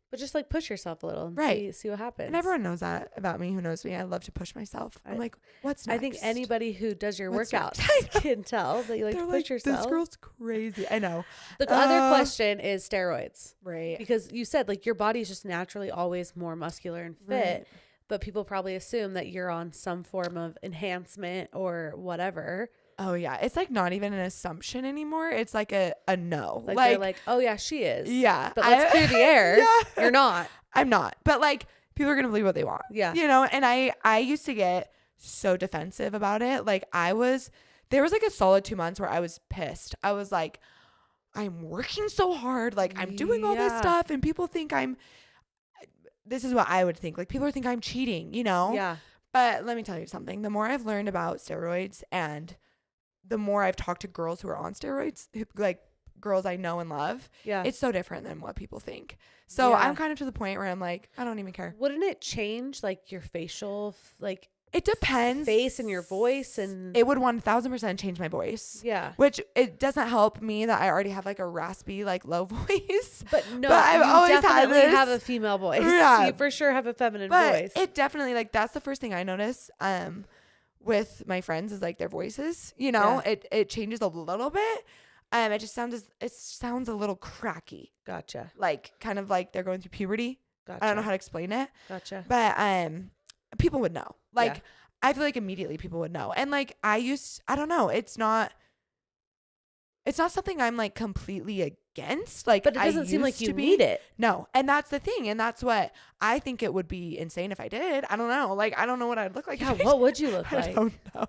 But just like push yourself a little and see what happens. And everyone knows that about me who knows me. I love to push myself. I'm like, what's next? I think anybody who does your workouts can tell that you like to push yourself. This girl's crazy. I know. The other question is steroids. Right. Because you said like your body's just naturally always more muscular and fit. Right. But people probably assume that you're on some form of enhancement or whatever. Oh, yeah. It's like not even an assumption anymore. It's like a no. Like they're like, oh, yeah, she is. Yeah. But let's clear the air. You're not. I'm not. But like people are going to believe what they want. Yeah. You know, and I used to get so defensive about it. Like there was like a solid 2 months where I was pissed. I was like, I'm working so hard. Like I'm doing all this stuff and people think this is what I would think. Like people think I'm cheating, you know? Yeah. But let me tell you something. The more I've learned about steroids and the more I've talked to girls who are on steroids, like girls I know and love, it's so different than what people think. So I'm kind of to the point where I'm like, I don't even care. Wouldn't it change like your facial, like it depends, face and your voice? And it would 1000% change my voce. Yeah. Which it doesn't help me that I already have like a raspy, like low voice. But no, I've always have a female voice. Yeah. You for sure have a feminine voice. It definitely, like, that's the first thing I notice. With my friends is like their voices, you know, it changes a little bit. It just sounds a little cracky. Gotcha. Like kind of like they're going through puberty. Gotcha. I don't know how to explain it. Gotcha. But people would know. Like I feel like immediately people would know. And like I don't know, it's not something I'm like completely against. Like, but it doesn't seem like you need it. No. And that's the thing. And that's what I think it would be insane if I did. I don't know. Like, I don't know what I'd look like. Yeah. What would you look like? I don't know.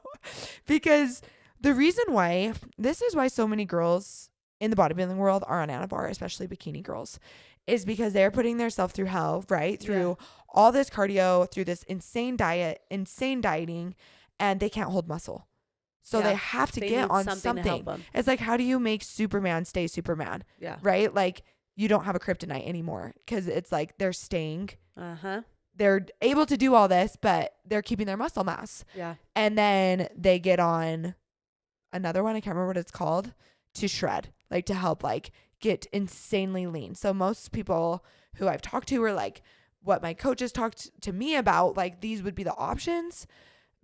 Because this is why so many girls in the bodybuilding world are on Anabar, especially bikini girls, is because they're putting themselves through hell, right? Through all this cardio, through this insane diet, insane dieting, and they can't hold muscle. So they have to get on something. It's like, how do you make Superman stay Superman? Yeah. Right? Like, you don't have a kryptonite anymore because it's like they're staying. Uh-huh. They're able to do all this, but they're keeping their muscle mass. Yeah. And then they get on another one, I can't remember what it's called, to shred, like to help like get insanely lean. So most people who I've talked to are like, what my coaches talked to me about, like these would be the options.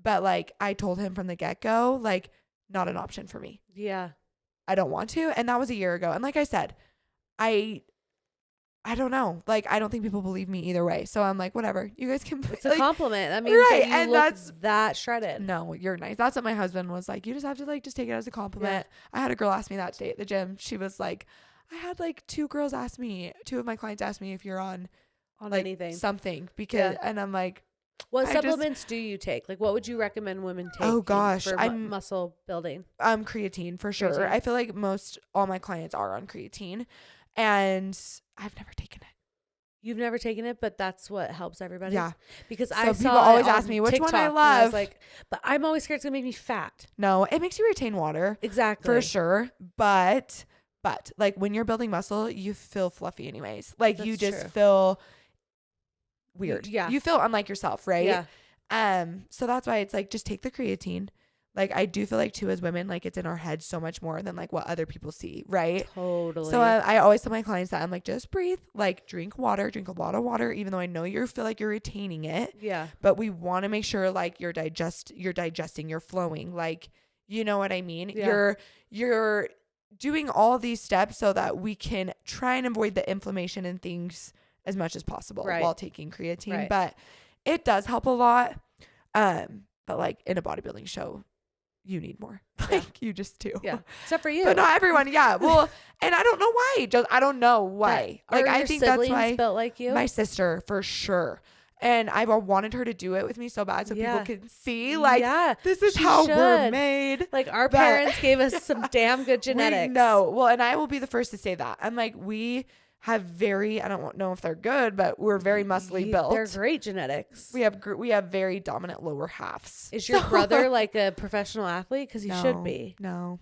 But like I told him from the get-go, like not an option for me. Yeah. I don't want to. And that was a year ago. And like I said, I don't know. Like I don't think people believe me either way. So I'm like, whatever. You guys can. It's a compliment. That means that you look that shredded. No, you're nice. That's what my husband was like. You just have to like just take it as a compliment. Yeah. I had a girl ask me that today at the gym. She was like, I had like two of my clients ask me if you're on like anything, something, because and I'm like, what supplements do you take? Like, what would you recommend women take? Oh gosh, for muscle building. Creatine for sure. Creatine. I feel like all my clients are on creatine, and I've never taken it. You've never taken it, but that's what helps everybody. Yeah. Because So I saw people always it on ask me which TikTok, one I and I was love. like, but I'm always scared it's gonna make me fat. No, it makes you retain water. Exactly. For sure. But like when you're building muscle, you feel fluffy anyways. Like That's you just true. feel weird. Yeah. You feel unlike yourself, right? Yeah. So that's why it's like, just take the creatine. Like, I do feel like too, as women, like it's in our heads so much more than like what other people see. Right. Totally. So I always tell my clients that I'm like, just breathe, like drink water, drink a lot of water, even though I know you feel like you're retaining it. Yeah. But we want to make sure like you're digesting, you're flowing. Like, you know what I mean? Yeah. You're doing all these steps so that we can try and avoid the inflammation and things as much as possible while taking creatine. Right. But it does help a lot. But like in a bodybuilding show, you need more. Like you just do. Yeah. Except for you. But not everyone. Yeah. Well, and I don't know why. I don't know why. Like I think that's why built like you. My sister for sure. And I've wanted her to do it with me so bad so people can see like this is how we're made. Like our parents gave us some damn good genetics. No. Well, and I will be the first to say that. I'm like, we have I don't know if they're good, but we're very muscly built. They're great genetics. We have very dominant lower halves. Is your brother like a professional athlete? Because he should be. No.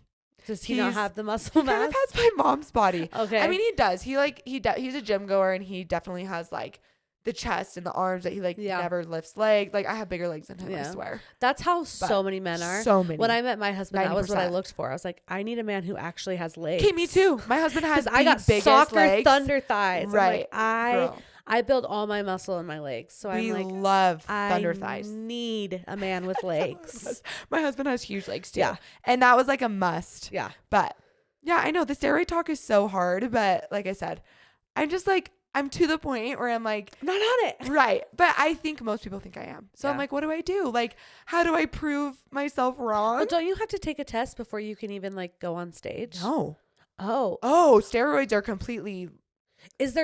Does he not have the muscle mass? He kind of has my mom's body. Okay. I mean, he does. He's a gym goer, and he definitely has like the chest and the arms that he like never lifts leg. Like I have bigger legs than him, I swear. That's how so many men are. So many. When I met my husband, 90%. That was what I looked for. I was like, I need a man who actually has legs. Okay, me too. My husband has I got biggest soccer legs. thunder thighs. Right. I build all my muscle in my legs. So I'm like, love thunder thighs. I need a man with legs. My husband has huge legs too. Yeah. And that was like a must. Yeah. But yeah, I know the steroid talk is so hard, but like I said, I'm just like, I'm to the point where I'm like, I'm not on it. Right. But I think most people think I am. So I'm like, what do I do? Like, how do I prove myself wrong? Well, don't you have to take a test before you can even like go on stage? No. Oh, steroids are completely. Isn't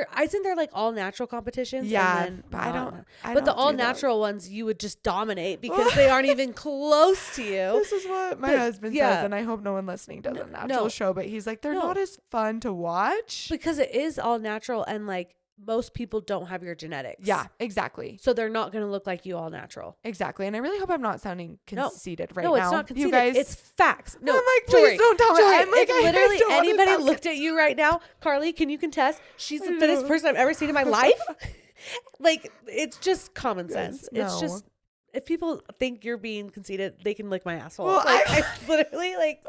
there like all natural competitions? Yeah. And then but I don't. But the all natural ones you would just dominate because they aren't even close to you. This is what my husband says, and I hope no one listening does a natural show, but he's like, they're not as fun to watch. Because it is all natural and like most people don't have your genetics. Yeah, exactly. So they're not going to look like you all natural. Exactly. And I really hope I'm not sounding conceited right now. No, it's not conceited. You guys, it's facts. No, I'm like, please don't tell me. I'm like, if literally anybody looked at you right now, Carly, can you contest? She's the fittest person I've ever seen in my life. Like, it's just common sense. It's just, if people think you're being conceited, they can lick my asshole. Well, like, I literally like,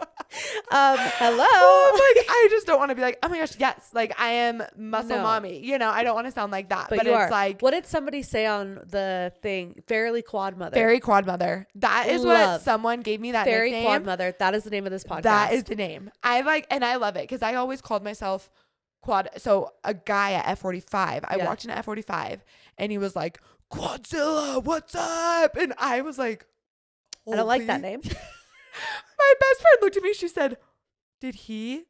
hello. Well, like, I just don't want to be like, oh my gosh, yes, like I am muscle mommy. You know, I don't want to sound like that. But it's like, what did somebody say on the thing? Fairy quad mother. Fairy quad mother. That is what someone gave me that Fairy nickname. quad mother. That is the name of this podcast. That is the name. I love it because I always called myself quad. So a guy at F45, I walked in at F45 and he was like, Quadzilla, what's up? And I was like, I don't like that name. My best friend looked at me. She said, did he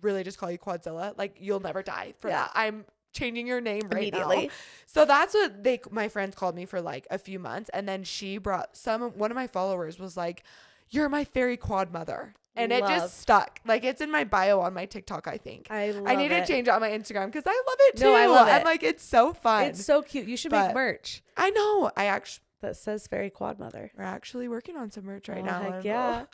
really just call you Quadzilla? Like, you'll never die for that. I'm changing your name right immediately. Now. So that's what my friends called me for like a few months. And then she brought one of my followers was like, you're my fairy quad mother. And it just stuck. Like, it's in my bio on my TikTok, I think. I need to change it on my Instagram because I love it too. No, I love it. I'm like, it's so fun. It's so cute. You should make merch. I know. That says Fairy Quad Mother. We're actually working on some merch right now. Heck yeah.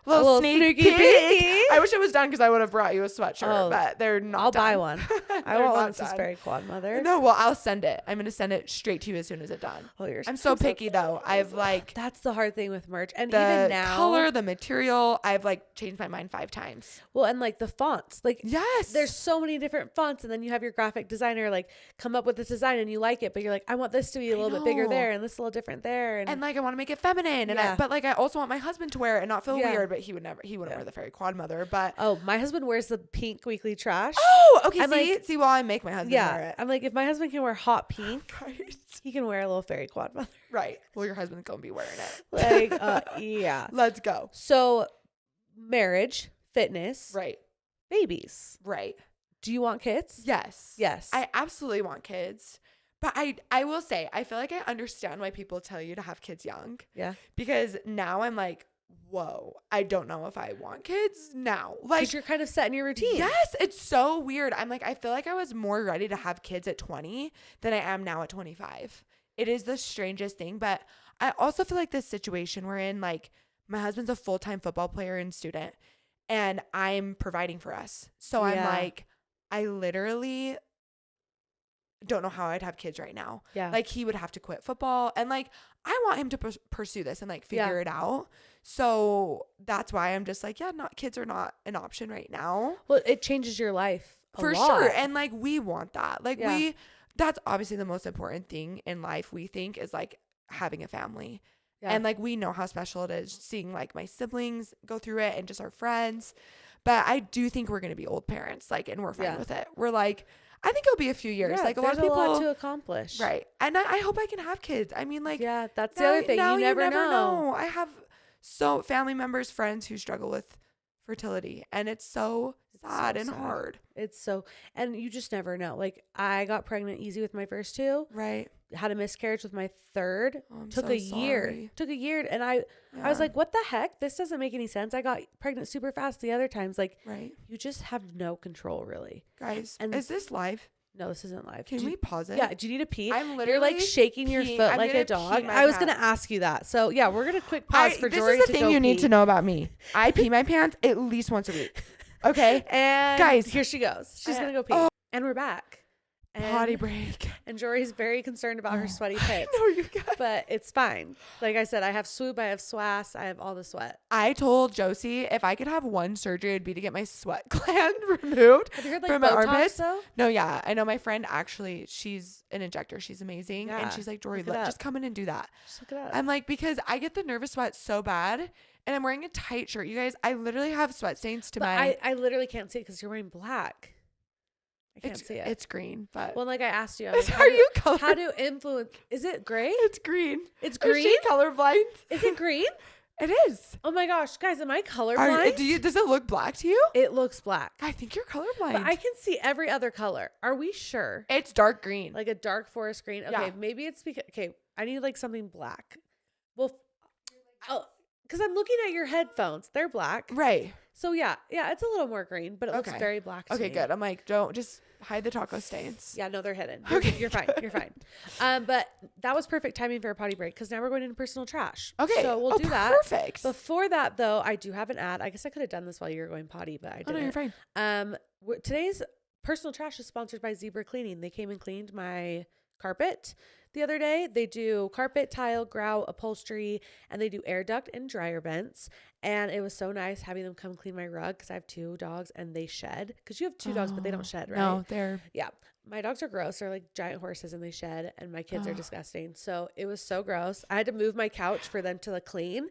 Little sneaky peek. I wish it was done because I would have brought you a sweatshirt, but they're not I'll done. buy one. I want one that says Fairy Quad Mother. No, well, I'll send it. I'm going to send it straight to you as soon as it's done. Oh, I'm so picky though. I've like. That's the hard thing with merch. And the even now. color, the material, I've like changed my mind 5 times. Well, and like the fonts. Like, yes. There's so many different fonts. And then you have your graphic designer like come up with this design and you like it. But you're like, I want this to be a little bit bigger there and this a little different there. And like, I want to make it feminine. And but like, I also want my husband to wear it and not feel weird. But he wouldn't wear the Fairy Quad Mother. But my husband wears the pink Weekly Trash. Oh, okay. See, while I make my husband wear it. I'm like, if my husband can wear hot pink, he can wear a little Fairy Quad Mother. Right. Well, your husband's gonna be wearing it. Like, yeah. Let's go. So, marriage, fitness, right? Babies, right? Do you want kids? Yes. Yes. I absolutely want kids. But I will say, I feel like I understand why people tell you to have kids young. Yeah. Because now I'm like, whoa, I don't know if I want kids now. Like, 'cause you're kind of set in your routine. Yes, it's so weird. I'm like, I feel like I was more ready to have kids at 20 than I am now at 25. It is the strangest thing, but I also feel like this situation we're in, like, my husband's a full-time football player and student, and I'm providing for us. So I'm like, I literally don't know how I'd have kids right now. Yeah. Like, he would have to quit football, and like, I want him to pursue this and like figure it out. So that's why I'm just like, kids are not an option right now. Well, it changes your life for sure. And like, we want that. Like, that's obviously the most important thing in life, we think, is like having a family. Yeah. And like, we know how special it is seeing like my siblings go through it and just our friends. But I do think we're going to be old parents, like, and we're fine with it. We're like, I think it'll be a few years. Like, a lot of people, a lot to accomplish. Right. And I hope I can have kids. I mean, like, that's the other thing. You never know. I have family members, friends who struggle with fertility, and it's so sad and hard. And you just never know. Like, I got pregnant easy with my first two. Right. Had a miscarriage with my third. Took a year. And I was like, what the heck? This doesn't make any sense. I got pregnant super fast the other times. Like, you just have no control, really. Guys, and is this live? No, this isn't live. Can we pause it? Yeah. Do you need to pee? I'm literally You're like shaking your foot like a dog. I was going to ask you that. So yeah, we're going to quick pause for Jorry to go pee. This is the thing you need to know about me. I pee my pants at least once a week. Okay. And guys, here she goes. She's going to go pee. And we're back. Potty break. And Jorry's very concerned about her sweaty pits. No, you guys. But it's fine. Like I said, I have swoop, I have swass, I have all the sweat. I told Josie if I could have one surgery, it'd be to get my sweat gland removed. Have you heard like from Botox, my armpits. Though? No, yeah. I know my friend actually, she's an injector. She's amazing. Yeah, and she's like, Jorry, just come in and do that. Just look it up. I'm like, because I get the nervous sweat so bad and I'm wearing a tight shirt. You guys, I literally have sweat stains to my... I literally can't see it because you're wearing black. I can't see it. It's green, but... Well, like I asked you. Like, are you colorblind? How do influence... Is it gray? It's green. It's green? Is she colorblind? Is it green? It is. Oh my gosh. Guys, am I colorblind? Does it look black to you? It looks black. I think you're colorblind. But I can see every other color. Are we sure? It's dark green. Like a dark forest green? Okay, maybe it's because... Okay, I need like something black. Well... because I'm looking at your headphones. They're black. Right. So yeah, it's a little more green, but it looks very black to me. Okay, good. I'm like, don't just hide the taco stains. Yeah, no, they're hidden. Okay, you're fine. You're fine. But that was perfect timing for a potty break because now we're going into personal trash. Okay. So we'll do that. Perfect. Before that, though, I do have an ad. I guess I could have done this while you were going potty, but I didn't. Oh, no, you're fine. Today's personal trash is sponsored by Zebra Cleaning. They came and cleaned my carpet the other day. They do carpet, tile, grout, upholstery, and they do air duct and dryer vents. And it was so nice having them come clean my rug because I have 2 dogs and they shed. Because you have 2 dogs, but they don't shed, right? No, they're... Yeah. My dogs are gross. They're like giant horses and they shed. And my kids are disgusting. So it was so gross. I had to move my couch for them to clean.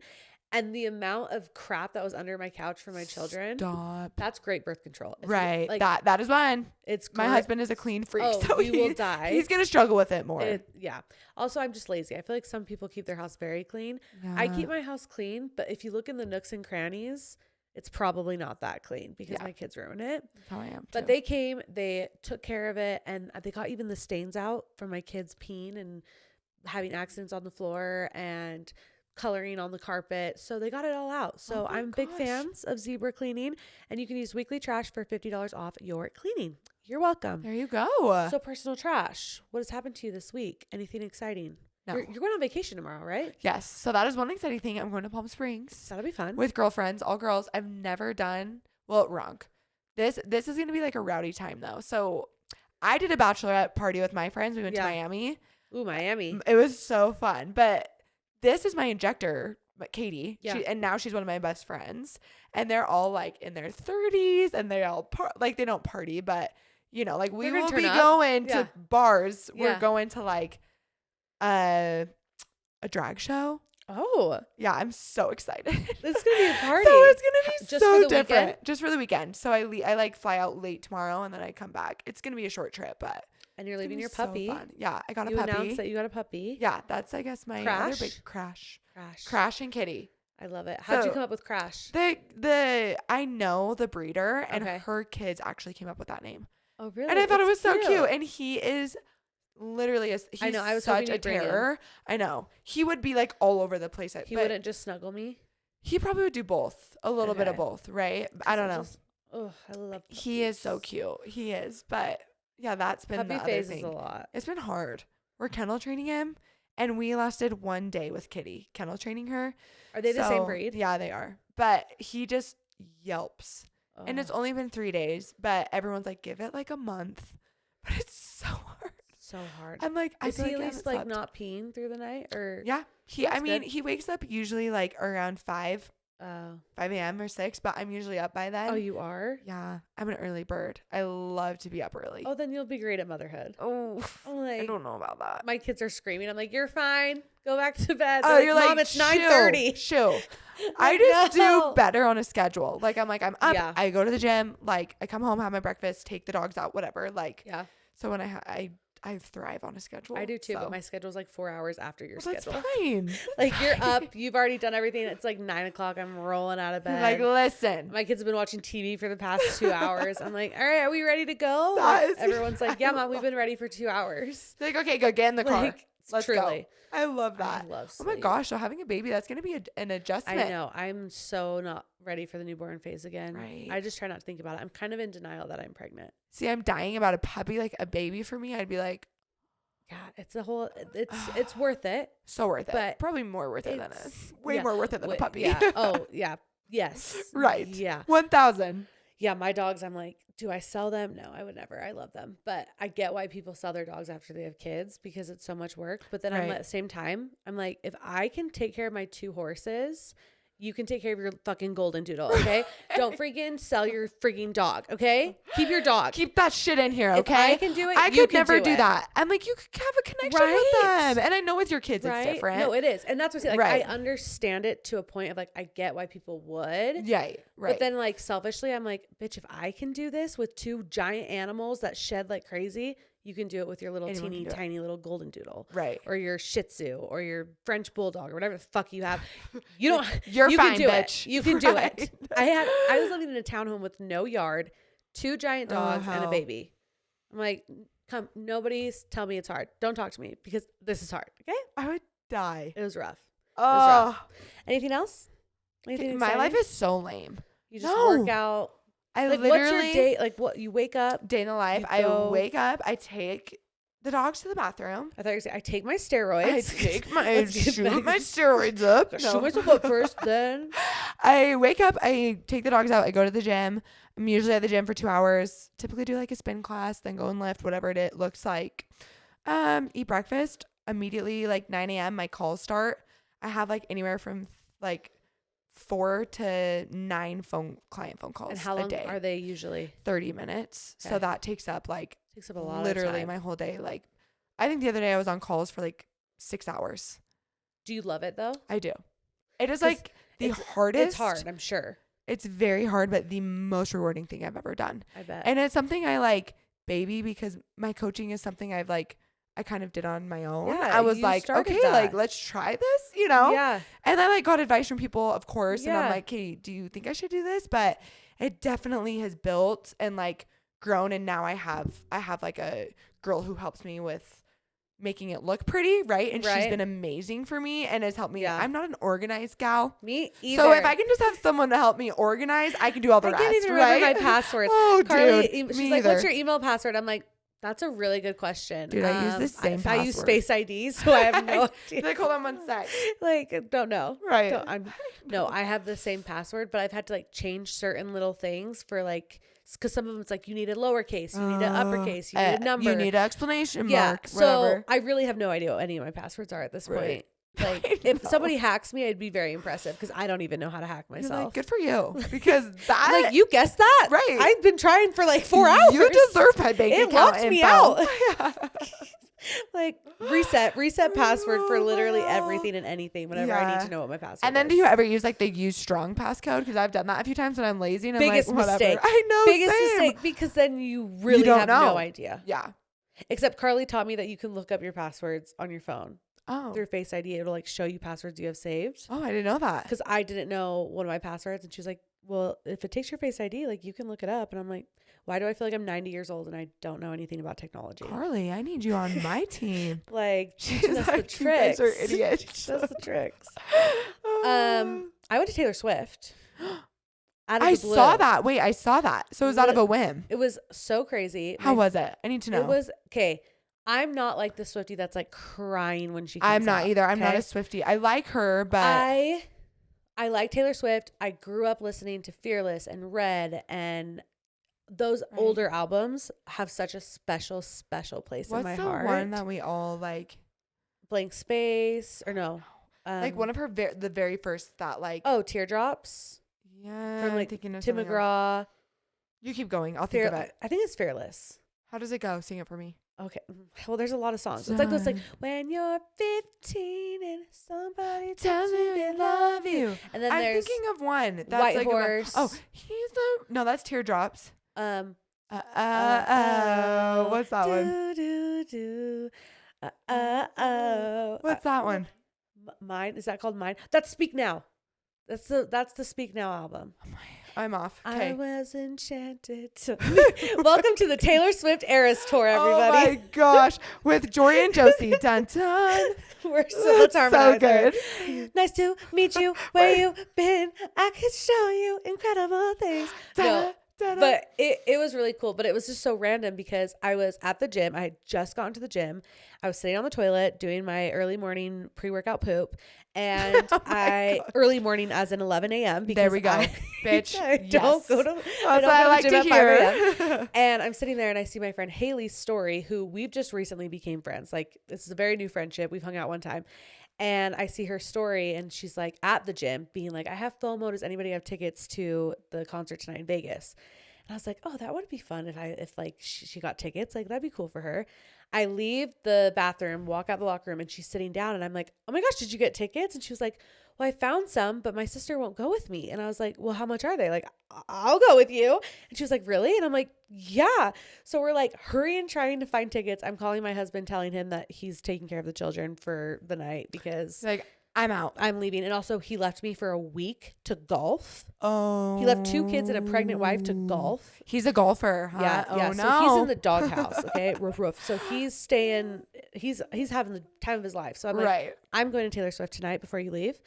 And the amount of crap that was under my couch for my children. Stop. That's great birth control. Right. That is one. It's my husband is a clean freak. So he will die. He's going to struggle with it more. Yeah. Also, I'm just lazy. I feel like some people keep their house very clean. Yeah. I keep my house clean, but if you look in the nooks and crannies, it's probably not that clean because my kids ruin it. That's how I am too. But they came, they took care of it, and they got even the stains out from my kids peeing and having accidents on the floor and coloring on the carpet. So they got it all out. So I'm big fans of Zebra Cleaning, and you can use weekly trash for $50 off your cleaning. You're welcome. There you go. So personal trash, what has happened to you this week? Anything exciting? No. You're going on vacation tomorrow, right? Yes. So that is one exciting thing. I'm going to Palm Springs. That'll be fun. With girlfriends, all girls. I've never done, well, wrong. This is going to be like a rowdy time though. So I did a bachelorette party with my friends. We went to Miami. Ooh, Miami. It was so fun. But this is my injector, Katie. Yeah. And now she's one of my best friends. And they're all like in their 30s and they all they don't party, but you know, like we will be going to bars. We're going to like a drag show. Oh. Yeah, I'm so excited. This is going to be a party. So it's going to be just so for the different. Weekend? Just for the weekend. So I like fly out late tomorrow and then I come back. It's going to be a short trip, but and you're leaving your puppy. So fun. Yeah, I got a puppy. puppy. You announced that you got a puppy. Yeah, that's I guess my other big Crash and Kitty. I love it. How'd you come up with Crash? I know the breeder and her kids actually came up with that name. Oh, really? And I thought it was so cute. And he is literally I know. I was such a terror. I know. He would be like all over the place. He wouldn't just snuggle me. He probably would do both. A little bit of both, right? I don't know. I love puppies. He is so cute. He is. But yeah, that's been the other thing. Is a lot. It's been hard. We're kennel training him, and we lasted 1 day with Kitty kennel training her. Are they the same breed? Yeah, they are. But he just yelps. Oh. And it's only been 3 days, but everyone's like, give it like a month. But it's so hard. So hard. I'm like, is he at least like not peeing through the night? Or yeah. He wakes up usually like around 5 a.m. or 6, but I'm usually up by then. Oh, you are? Yeah. I'm an early bird. I love to be up early. Oh, then you'll be great at motherhood. Oh, I don't know about that. My kids are screaming. I'm like, you're fine. Go back to bed. Oh, you're Mom, it's 9:30. Shoo. I just do better on a schedule. Like, I'm up. Yeah. I go to the gym. Like, I come home, have my breakfast, take the dogs out, whatever. Like, yeah. So when I thrive on a schedule. I do too, but my schedule's like 4 hours after your schedule. That's fine. Like you're up, you've already done everything. It's like 9 o'clock. I'm rolling out of bed. Like, listen. My kids have been watching TV for the past 2 hours. I'm like, all right, are we ready to go? Everyone's like, yeah, Mom, we've been ready for 2 hours. Like, okay, go get in the car. Let's truly. Go. I love that. I love sleep. Oh my gosh, so having a baby, that's going to be an adjustment. I know. I'm so not ready for the newborn phase again. Right. I just try not to think about it. I'm kind of in denial that I'm pregnant. See, I'm dying about a puppy, like a baby for me. I'd be like, yeah, it's worth it. So worth it. But probably more worth it than way more worth it than a puppy. Yeah. Oh, yeah. Yes. Right. Yeah. 1,000. Yeah. My dogs, I'm like, do I sell them? No, I would never. I love them. But I get why people sell their dogs after they have kids because it's so much work. But then I'm at the same time, I'm like, if I can take care of my 2 horses, you can take care of your fucking golden doodle, okay? Don't freaking sell your freaking dog, okay? Keep your dog. Keep that shit in here, okay? If I can do it, I could never do that. I'm like, you could have a connection with them. And I know with your kids it's different. No, it is. And that's what I understand it to a point of like, I get why people would. Yeah, right. But then like selfishly, I'm like, bitch, if I can do this with 2 giant animals that shed like crazy, you can do it with your little teeny tiny little golden doodle. Right. Or your Shih Tzu or your French Bulldog or whatever the fuck you have. You're you fine, can do bitch. It. You can do it. I was living in a townhome with no yard, 2 giant dogs and a baby. I'm like, come, nobody's tell me it's hard. Don't talk to me because this is hard. Okay? I would die. It was rough. Oh. It was rough. Anything else? Anything My life is so lame. You just work out. What's your day? Like what you wake up? Day in the life. I wake up. I take the dogs to the bathroom. I thought you were saying I take my steroids. Shoot my steroids up. Shoot myself up first, then. I wake up. I take the dogs out. I go to the gym. I'm usually at the gym for 2 hours. Typically do like a spin class, then go and lift, whatever it looks like. Eat breakfast. Immediately like 9 a.m. my calls start. I have like anywhere from like 4 to 9 client phone calls. And how long are they usually? 30 minutes. Okay. So that takes up a lot literally of time. My whole day. Like I think the other day I was on calls for like 6 hours. Do you love it though? I do. It is like the hardest. It's hard, I'm sure. It's very hard, but the most rewarding thing I've ever done. I bet. And it's something I like baby because my coaching is something I've like I kind of did on my own. Yeah, I was like, okay, like let's try this, you know? Yeah. And I like got advice from people, of course. Yeah. And I'm like, hey, do you think I should do this? But it definitely has built and like grown. And now I have like a girl who helps me with making it look pretty, right? And she's been amazing for me and has helped me. Yeah. I'm not an organized gal. Me either. So if I can just have someone to help me organize, I can do all the rest, I can't even right? remember my passwords. Oh, Carly, dude. She's like, what's your email password? I'm like, that's a really good question. Dude, I use the same password. I use Face ID, so I have no idea. Like, hold on one sec. Like, don't know. Right. No, I have the same password, but I've had to like change certain little things for like, because some of them it's like you need a lowercase, you need an uppercase, you need a number. You need an exclamation mark, yeah, whatever. So I really have no idea what any of my passwords are at this point. Like if somebody hacks me, I'd be very impressive because I don't even know how to hack myself. You're like, good for you, because that like you guessed that, right? I've been trying for like 4 hours. You deserve my bank account. It locked me out. Yeah. Like reset password for literally everything and anything whenever I need to know what my password is. And then do you ever use like the use strong passcode? Because I've done that a few times when I'm lazy and biggest I'm like, whatever. Mistake. I know. Biggest mistake because then you really have no idea. Yeah. Except Carly taught me that you can look up your passwords on your phone. Oh. Through Face ID, it'll like show you passwords you have saved. Oh, I didn't know that. Because I didn't know one of my passwords, and she was like, "Well, if it takes your Face ID, like you can look it up." And I'm like, "Why do I feel like I'm 90 years old and I don't know anything about technology?" Carly, I need you on my team. Like teaching us the tricks. You guys are idiots. That's the tricks. I went to Taylor Swift. I saw that. Wait, I saw that. So it was out of a whim. It was so crazy. How was it? I need to know. It was, okay, I'm not like the Swiftie that's like crying when she comes I'm not out, either. I'm okay? not a Swiftie. I like her, but I like Taylor Swift. I grew up listening to Fearless and Red, and those older albums have such a special, special place in my heart. What's the one that we all like? Blank Space, or no? Like one of her the very first that like. Oh, Teardrops. Yeah, From like thinking of Tim McGraw. You keep going. I'll think of it. I think it's Fearless. How does it go? Sing it for me. Okay. Well, there's a lot of songs. It's like those like when you're 15 and somebody tells you they love you. And then I'm there's thinking of one. That's White like Horse. No, that's Teardrops. What's that one? What's that one? Mine. Is that called Mine? That's Speak Now. That's the Speak Now album. I'm off. Okay. I was enchanted. Welcome to the Taylor Swift Eras Tour, everybody. Oh my gosh. With Jorry and Josie. Dun dun. We're so good. Nice to meet you. Where you been? I could show you incredible things. No, but it was really cool. But it was just so random because I was at the gym. I had just gotten to the gym. I was sitting on the toilet doing my early morning pre-workout poop. And early morning as in 11 a.m. because there we go. Bitch. I don't go to That's what I like to hear. And I'm sitting there and I see my friend Haley's story, who we've just recently became friends. Like, this is a very new friendship. We've hung out one time. And I see her story and she's like at the gym being like, I have FOMO. Does anybody have tickets to the concert tonight in Vegas? And I was like, oh, that would be fun if she got tickets. Like, that'd be cool for her. I leave the bathroom, walk out the locker room, and she's sitting down. And I'm like, oh my gosh, did you get tickets? And she was like, well, I found some, but my sister won't go with me. And I was like, well, how much are they? Like, I'll go with you. And she was like, really? And I'm like, yeah. So we're like hurrying, trying to find tickets. I'm calling my husband, telling him that he's taking care of the children for the night because like, I'm out. I'm leaving. And also he left me for a week to golf. Oh. He left 2 kids and a pregnant wife to golf. He's a golfer. Huh? Yeah. Oh, yeah. no. So he's in the doghouse. Okay. Roof. So he's staying, he's having the time of his life. So I'm like, I'm going to Taylor Swift tonight before you leave.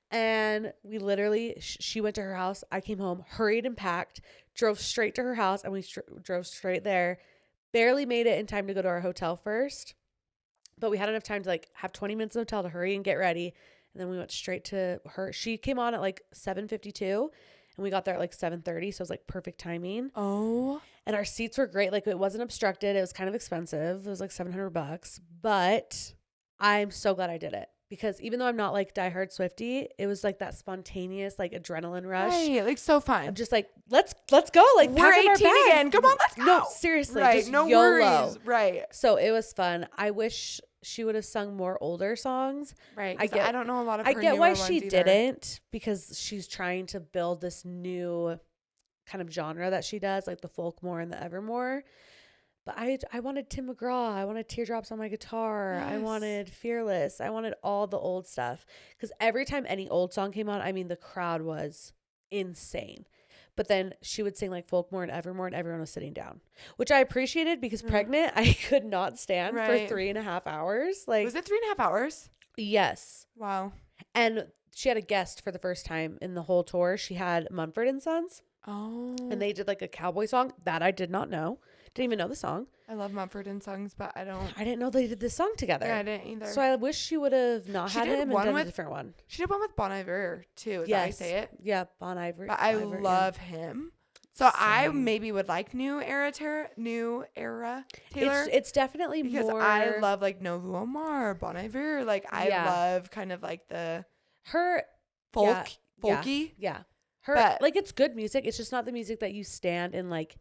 And we literally, she went to her house. I came home, hurried and packed, drove straight to her house, and we drove straight there. Barely made it in time to go to our hotel first. But we had enough time to like have 20 minutes in the hotel to hurry and get ready. And then we went straight to her. She came on at like 7:52 and we got there at like 7:30. So it was like perfect timing. Oh. And our seats were great. Like, it wasn't obstructed. It was kind of expensive. It was like $700, but I'm so glad I did it because even though I'm not like diehard Swiftie, it was like that spontaneous, like adrenaline rush. Right. Like so fun. I'm just like, let's go. Like, we're 18 again. Come on, let's go. No, seriously. Right. Just no YOLO. worries. Right. So it was fun. I wish she would have sung more older songs. Right. I don't know a lot of her I get why newer she ones either. didn't, because she's trying to build this new kind of genre that she does, like the folk more and the evermore. But I wanted Tim McGraw. I wanted Teardrops on My Guitar. Yes. I wanted Fearless. I wanted all the old stuff. Because every time any old song came on, I mean, the crowd was insane. But then she would sing like Folkmore and Evermore, and everyone was sitting down, which I appreciated because pregnant, I could not stand for 3.5 hours. Like, was it 3.5 hours? Yes. Wow. And she had a guest for the first time in the whole tour. She had Mumford and Sons. Oh. And they did like a cowboy song that I did not know. Didn't even know the song. I love Mumford and Sons, but I didn't know they did this song together. Yeah, I didn't either. So I wish she would have not had him and done a different one. She did one with Bon Iver too. Is that how you say it? Yeah, Bon Iver. But I love him. So I maybe would like new era Taylor. It's definitely because more. I love like Novu Omar, Bon Iver. Like I love kind of like her folky. Yeah. Her like, it's good music. It's just not the music that you stand and like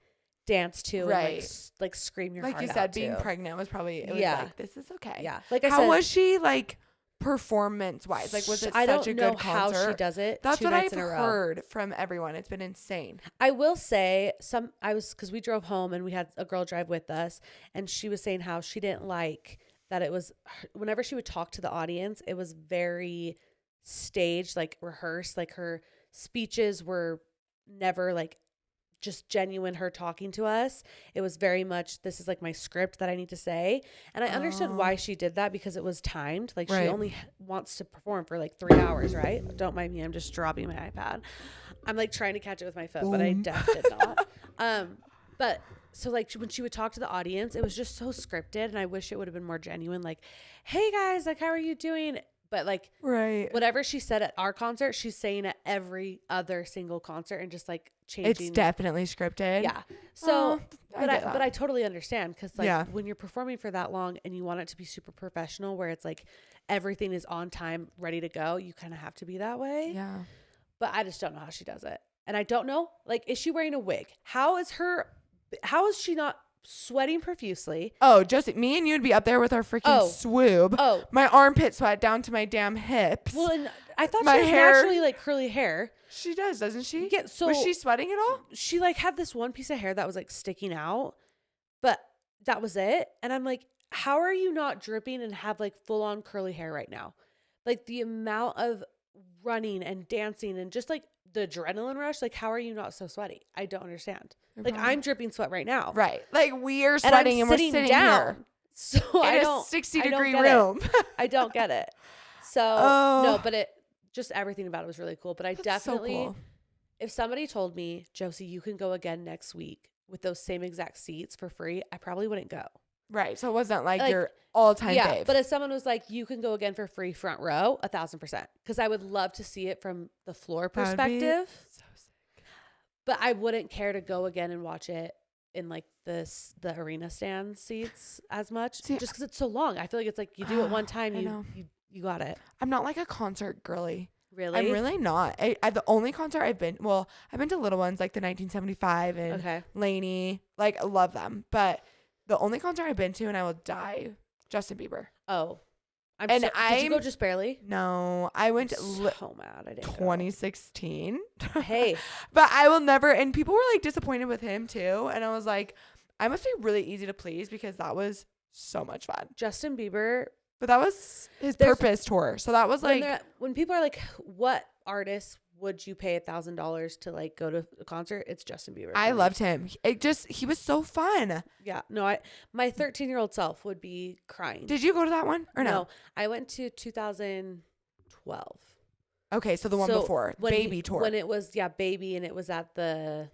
dance to and like scream your heart out to. Like you said, being pregnant was probably it was like, this is okay. Yeah. Like I said, how was she like performance wise? Like, was it such a good concert? I don't know how she does it. That's what I've heard from everyone. It's been insane. I will say because we drove home and we had a girl drive with us, and she was saying how she didn't like that it was whenever she would talk to the audience, it was very staged, like rehearsed. Like her speeches were never like just genuine her talking to us. It was very much, this is like my script that I need to say. And I understood why she did that because it was timed. Like she only wants to perform for like 3 hours, right? Don't mind me. I'm just dropping my iPad. I'm like trying to catch it with my foot, but I definitely did not. But so like when she would talk to the audience, it was just so scripted. And I wish it would have been more genuine. Like, hey guys, like, how are you doing? But like, whatever she said at our concert, she's saying at every other single concert and just like changing. It's definitely scripted. Yeah. So, but I totally understand. Cause like when you're performing for that long and you want it to be super professional where it's like everything is on time, ready to go, you kind of have to be that way. Yeah. But I just don't know how she does it. And I don't know, like, is she wearing a wig? How is she not sweating profusely? Oh, Josie, me and you'd be up there with our freaking swoob. Oh, my armpit sweat down to my damn hips. Well, and I thought she has naturally like curly hair. She does, doesn't she? Yeah, so was she sweating at all? She like had this one piece of hair that was like sticking out, but that was it. And I'm like, how are you not dripping and have like full on curly hair right now? Like the amount of running and dancing and just like the adrenaline rush, like how are you not so sweaty? I don't understand. Like I'm dripping sweat right now. Right. Like we are sweating and we're sitting down here. So in a 60-degree room. I don't get it. So no, but it just everything about it was really cool. But I definitely, so cool. If somebody told me, Josie, you can go again next week with those same exact seats for free, I probably wouldn't go. Right. So it wasn't like your all-time fave. But if someone was like, you can go again for free front row, 1,000%. Because I would love to see it from the floor perspective. So sick. But I wouldn't care to go again and watch it in like the arena stand seats as much. Just because it's so long. I feel like it's like you do it one time, you got it. I'm not like a concert girly. Really? I'm really not. The only concert I've been to little ones like the 1975 and Lainey. Like, I love them. But the only concert I've been to, and I will die, Justin Bieber. Oh. Did you go just barely? No. I went so mad. I didn't 2016. Hey. But I will never, and people were like disappointed with him too. And I was like, I must be really easy to please because that was so much fun. Justin Bieber. But that was his Purpose tour. So that was like. When people are like, what artist would you pay $1,000 to like go to a concert? It's Justin Bieber. I loved him. He was so fun. Yeah. No, my 13-year-old self would be crying. Did you go to that one or no? I went to 2012. Okay. So the one before Baby tour. When it was, Baby. And it was at the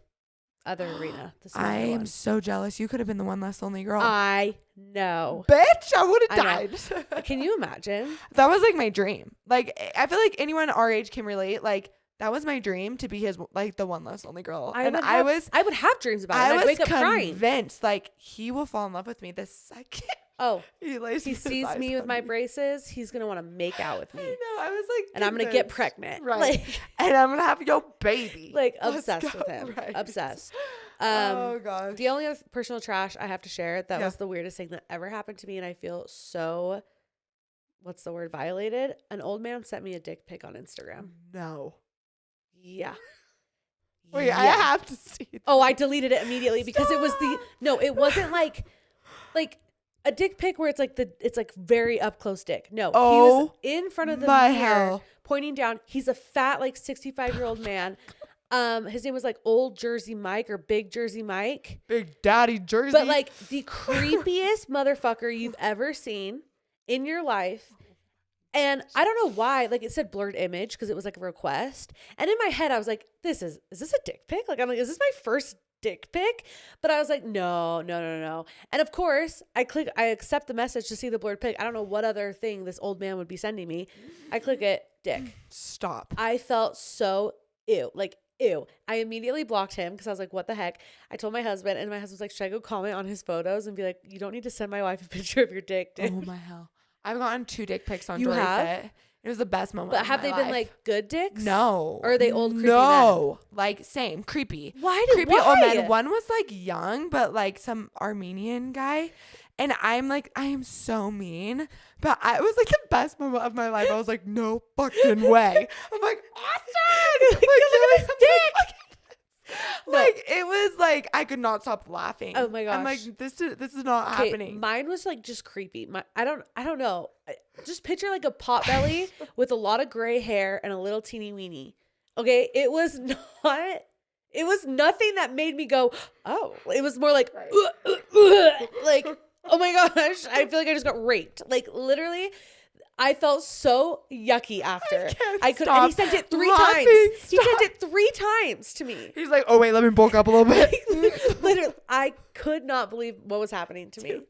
other arena. I am so jealous. You could have been the one less lonely girl. I know. Bitch, I would have died. Can you imagine? That was like my dream. Like, I feel like anyone our age can relate. Like, that was my dream to be the one less lonely girl. I would have dreams about it. I'd wake up crying. Convinced like he will fall in love with me the second. Oh, he sees me with my braces. He's going to want to make out with me. I know. I was like, and I'm going to get pregnant. Right. Like, and I'm going to have your baby. Like, obsessed with him. Right. Obsessed. Oh, gosh. The only other personal trash I have to share that was the weirdest thing that ever happened to me. And I feel so, what's the word, violated? An old man sent me a dick pic on Instagram. No. Yeah. Wait, yeah. I have to see that. Oh, I deleted it immediately because it was it wasn't like a dick pic where it's like very up close dick. No, he was in front of the mirror pointing down. He's a fat like 65-year-old man. His name was like Old Jersey Mike or Big Jersey Mike. Big Daddy Jersey. But like the creepiest motherfucker you've ever seen in your life. And I don't know why, like it said blurred image because it was like a request. And in my head, I was like, is this a dick pic? Like, I'm like, is this my first dick pic? But I was like, no. And of course, I accept the message to see the blurred pic. I don't know what other thing this old man would be sending me. I click it, dick. Stop. I felt so ew. I immediately blocked him because I was like, what the heck? I told my husband, and my husband was like, should I go comment on his photos and be like, you don't need to send my wife a picture of your dick, dude. Oh my hell. I've gotten 2 dick pics on Jorry FITT. It was the best moment. But have they been like good dicks? No. Or are they old creepy men? Like same creepy. Creepy old men. One was like young, but like some Armenian guy. And I'm like, I am so mean. But it was like the best moment of my life. I was like, no fucking way. I'm like, Austin! Like, look at his dick! Like it was like I could not stop laughing. Oh my gosh! I'm like this is not happening. Mine was like just creepy. I don't know. Just picture like a pot belly with a lot of gray hair and a little teeny weeny. Okay, it was It was nothing that made me go, oh. It was more like, like, oh my gosh, I feel like I just got raped. Like, literally, I felt so yucky after. I could, and he sent it 3 times. He sent it 3 times to me. He's like, oh wait, let me bulk up a little bit. Literally, I could not believe what was happening to me.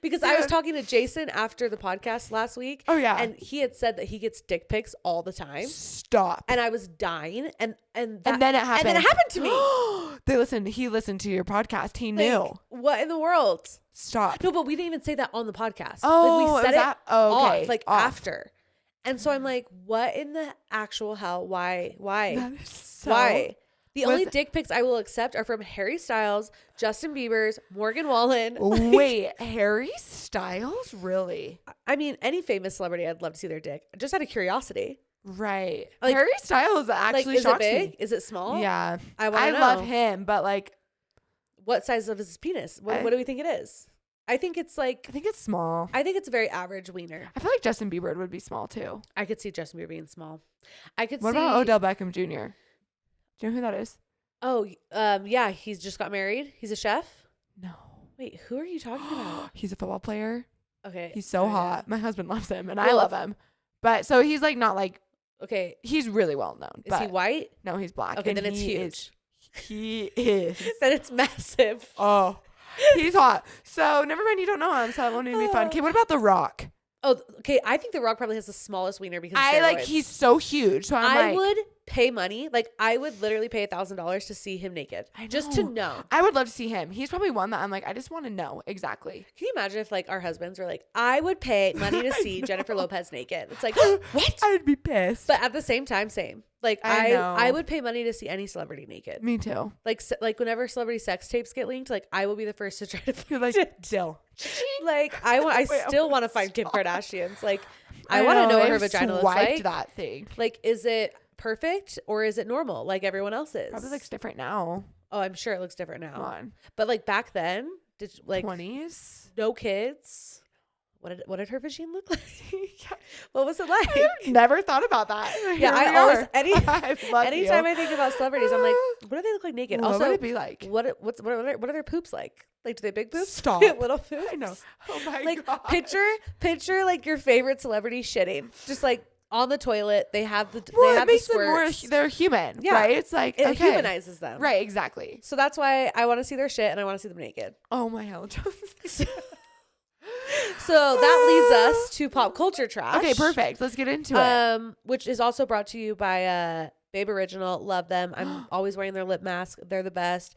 Because I was talking to Jason after the podcast last week. Oh yeah. And he had said that he gets dick pics all the time. Stop. And I was dying. And then it happened. And then it happened to me. He listened to your podcast. He knew. Like, what in the world? Stop. No, but we didn't even say that on the podcast. Oh, like, we said it okay. off, like after. And so I'm like, what in the actual hell? Why? That is so Why? The only dick pics I will accept are from Harry Styles, Justin Bieber's, Morgan Wallen. Wait, Harry Styles? Really? I mean, any famous celebrity, I'd love to see their dick. Just out of curiosity. Right. Like, Harry Styles actually is it shocks big? me. Is it small? Yeah. I love him, but like. What size of his penis? What do we think it is? I think it's like. I think it's small. I think it's a very average wiener. I feel like Justin Bieber would be small too. I could see Justin Bieber being small. What about Odell Beckham Jr.? Do you know who that is? Oh, yeah. He's just got married. He's a chef. No. Wait, who are you talking about? He's a football player. Okay. He's so hot. My husband loves him and I love him. But so he's like not like. Okay. He's really well known. Is he white? No, he's black. Okay, then it's huge. He is. Then it's massive. Oh, he's hot. So never mind. You don't know him, so it won't even be fun. Okay, what about The Rock? Oh, okay. I think The Rock probably has the smallest wiener because of steroids. He's so huge. So I would pay money. Like, I would literally pay $1,000 to see him naked. Just to know. I would love to see him. He's probably one that I'm like, I just want to know exactly. Can you imagine if like our husbands were like, I would pay money to see Jennifer Lopez naked? It's like, what? I'd be pissed. But at the same time, same. Like, I would pay money to see any celebrity naked. Me too. Like whenever celebrity sex tapes get leaked, like I will be the first to try to find You're like, it. Dill. Like I still want to find Kim Kardashian's. Like I want to know what her vagina looks like. That thing. Like, is it perfect or is it normal like everyone else's? Probably looks different now. Oh, I'm sure it looks different now. Come on. But like back then, did like 20s, no kids. What did her vagina look like? What was it like? I've never thought about that. Yeah, I always anytime I think about celebrities, I'm like, what do they look like naked? What Also, would it be like? What are their poops like? Like, do they big poops? Stop. Little poops? I know. Oh my like, god. Picture like your favorite celebrity shitting, just like on the toilet. They have the it makes them more. They're human, right? It's like it humanizes them, right? Exactly. So that's why I want to see their shit and I want to see them naked. Oh my hell, So that leads us to pop culture trash. Okay, perfect. Let's get into it. Which is also brought to you by Babe Original. Love them. I'm always wearing their lip mask. They're the best.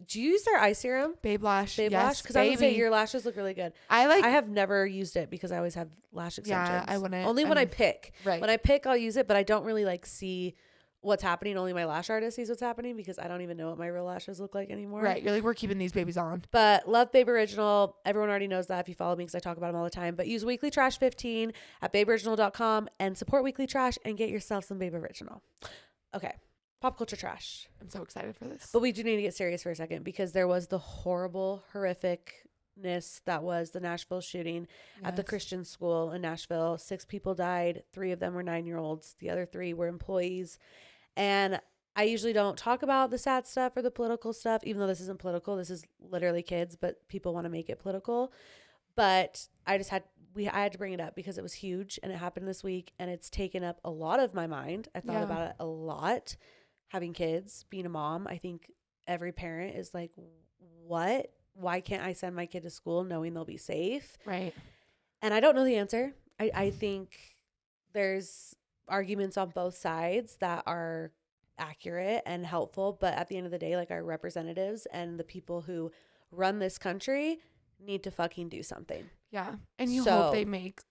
Do you use their eye serum? Babe Lash. Babe Lash? Because I would say your lashes look really good. I have never used it because I always have lash extensions. Yeah, I wouldn't. Only when I pick. Right. When I pick, I'll use it, but I don't really like see what's happening. Only my lash artist sees what's happening because I don't even know what my real lashes look like anymore. Right. You're like, we're keeping these babies on. But love Babe Original. Everyone already knows that if you follow me because I talk about them all the time. But use Weekly Trash 15 at babeoriginal.com and support Weekly Trash and get yourself some Babe Original. Okay. Pop culture trash. I'm so excited for this. But we do need to get serious for a second because there was the horrible, horrificness that was the Nashville shooting at the Christian school in Nashville. 6 people died. 3 of them were 9-year-olds. The other 3 were employees. And I usually don't talk about the sad stuff or the political stuff, even though this isn't political. This is literally kids, but people want to make it political. But I had to bring it up because it was huge and it happened this week and it's taken up a lot of my mind. I thought about it a lot. Having kids, being a mom, I think every parent is like, what? Why can't I send my kid to school knowing they'll be safe? Right. And I don't know the answer. I think there's arguments on both sides that are accurate and helpful. But at the end of the day, like our representatives and the people who run this country need to fucking do something. Yeah. And you hope they make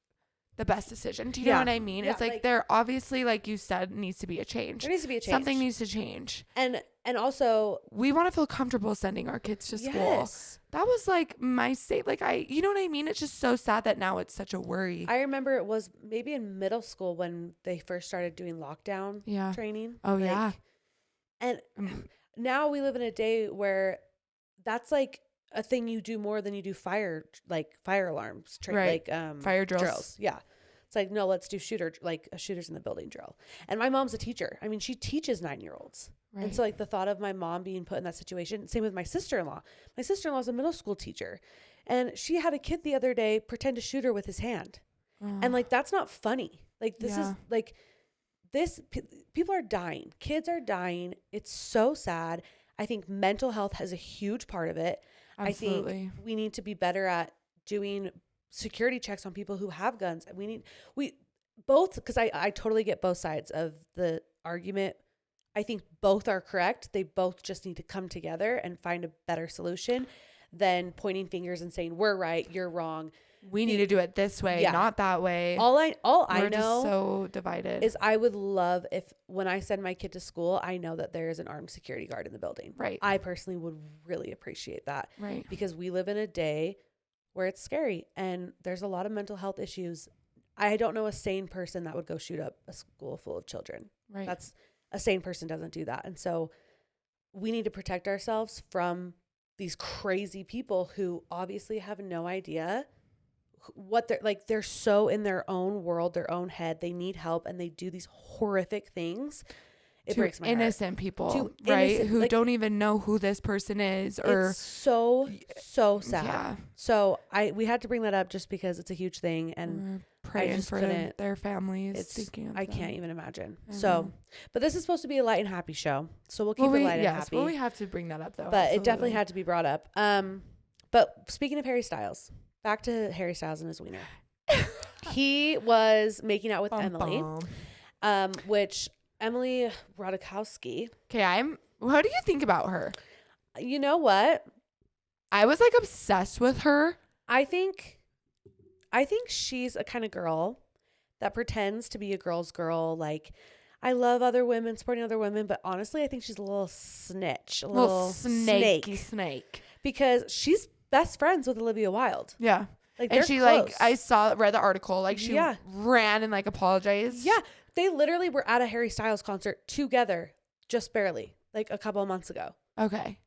the best decision. Do you know what I mean? Yeah, it's like there obviously, like you said, needs to be a change. There needs to be a change. Something needs to change. And also we want to feel comfortable sending our kids to school. That was like my state. Like you know what I mean? It's just so sad that now it's such a worry. I remember it was maybe in middle school when they first started doing lockdown training. Oh yeah. And now we live in a day where that's like a thing you do more than you do fire alarms, right. Fire drills. Yeah. It's like, no, let's do shooters in the building drill. And my mom's a teacher. I mean, she teaches 9-year-olds. Right. And so like the thought of my mom being put in that situation, same with my sister-in-law. My sister-in-law is a middle school teacher, and she had a kid the other day pretend to shoot her with his hand. And like, that's not funny. Like this is like people are dying. Kids are dying. It's so sad. I think mental health has a huge part of it. Absolutely. I think we need to be better at doing security checks on people who have guns. We both, because I totally get both sides of the argument. I think both are correct. They both just need to come together and find a better solution than pointing fingers and saying, we're right, you're wrong. We need to do it this way, not that way. All I We're know just so divided. is I would love if when I send my kid to school, I know that there is an armed security guard in the building. Right. I personally would really appreciate that. Right. Because we live in a day where it's scary and there's a lot of mental health issues. I don't know a sane person that would go shoot up a school full of children. Right. A sane person doesn't do that. And so we need to protect ourselves from these crazy people who obviously have no idea what they're so in their own world, their own head. They need help and they do these horrific things. It breaks my heart. Innocent people, right? Who don't even know who this person is, or it's so sad. Yeah. So we had to bring that up just because it's a huge thing, and praying for their families. I can't even imagine. So, but this is supposed to be a light and happy show, so we'll keep it light and happy. Well, we have to bring that up though. But absolutely. It definitely had to be brought up. But speaking of Harry Styles, back to Harry Styles and his wiener. He was making out with Emily, which Emily Ratajkowski. Okay, what do you think about her? You know what? I was like obsessed with her. I think she's a kind of girl that pretends to be a girl's girl. Like, I love other women, supporting other women, but honestly, I think she's a little snitch, a little snake. Because she's best friends with Olivia Wilde. Yeah. Like, and she close. read the article, like she ran and like apologized. Yeah. They literally were at a Harry Styles concert together, just barely, like a couple of months ago. Okay.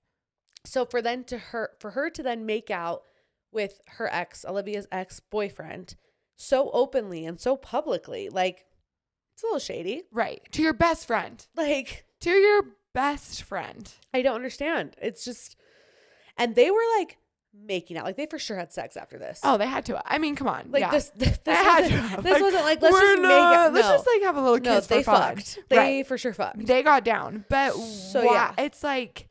So for her to then make out with her Olivia's ex-boyfriend, so openly and so publicly, like, it's a little shady. Right. To your best friend. Like, to your best friend. I don't understand. It's just, and they were like making out. Like, they for sure had sex after this. Oh, they had to. I mean, come on. Like, yeah. this wasn't like, let's just make out. Let's just like have a little kiss they for fun. Fucked. They for sure fucked. They got down. But so yeah, it's like,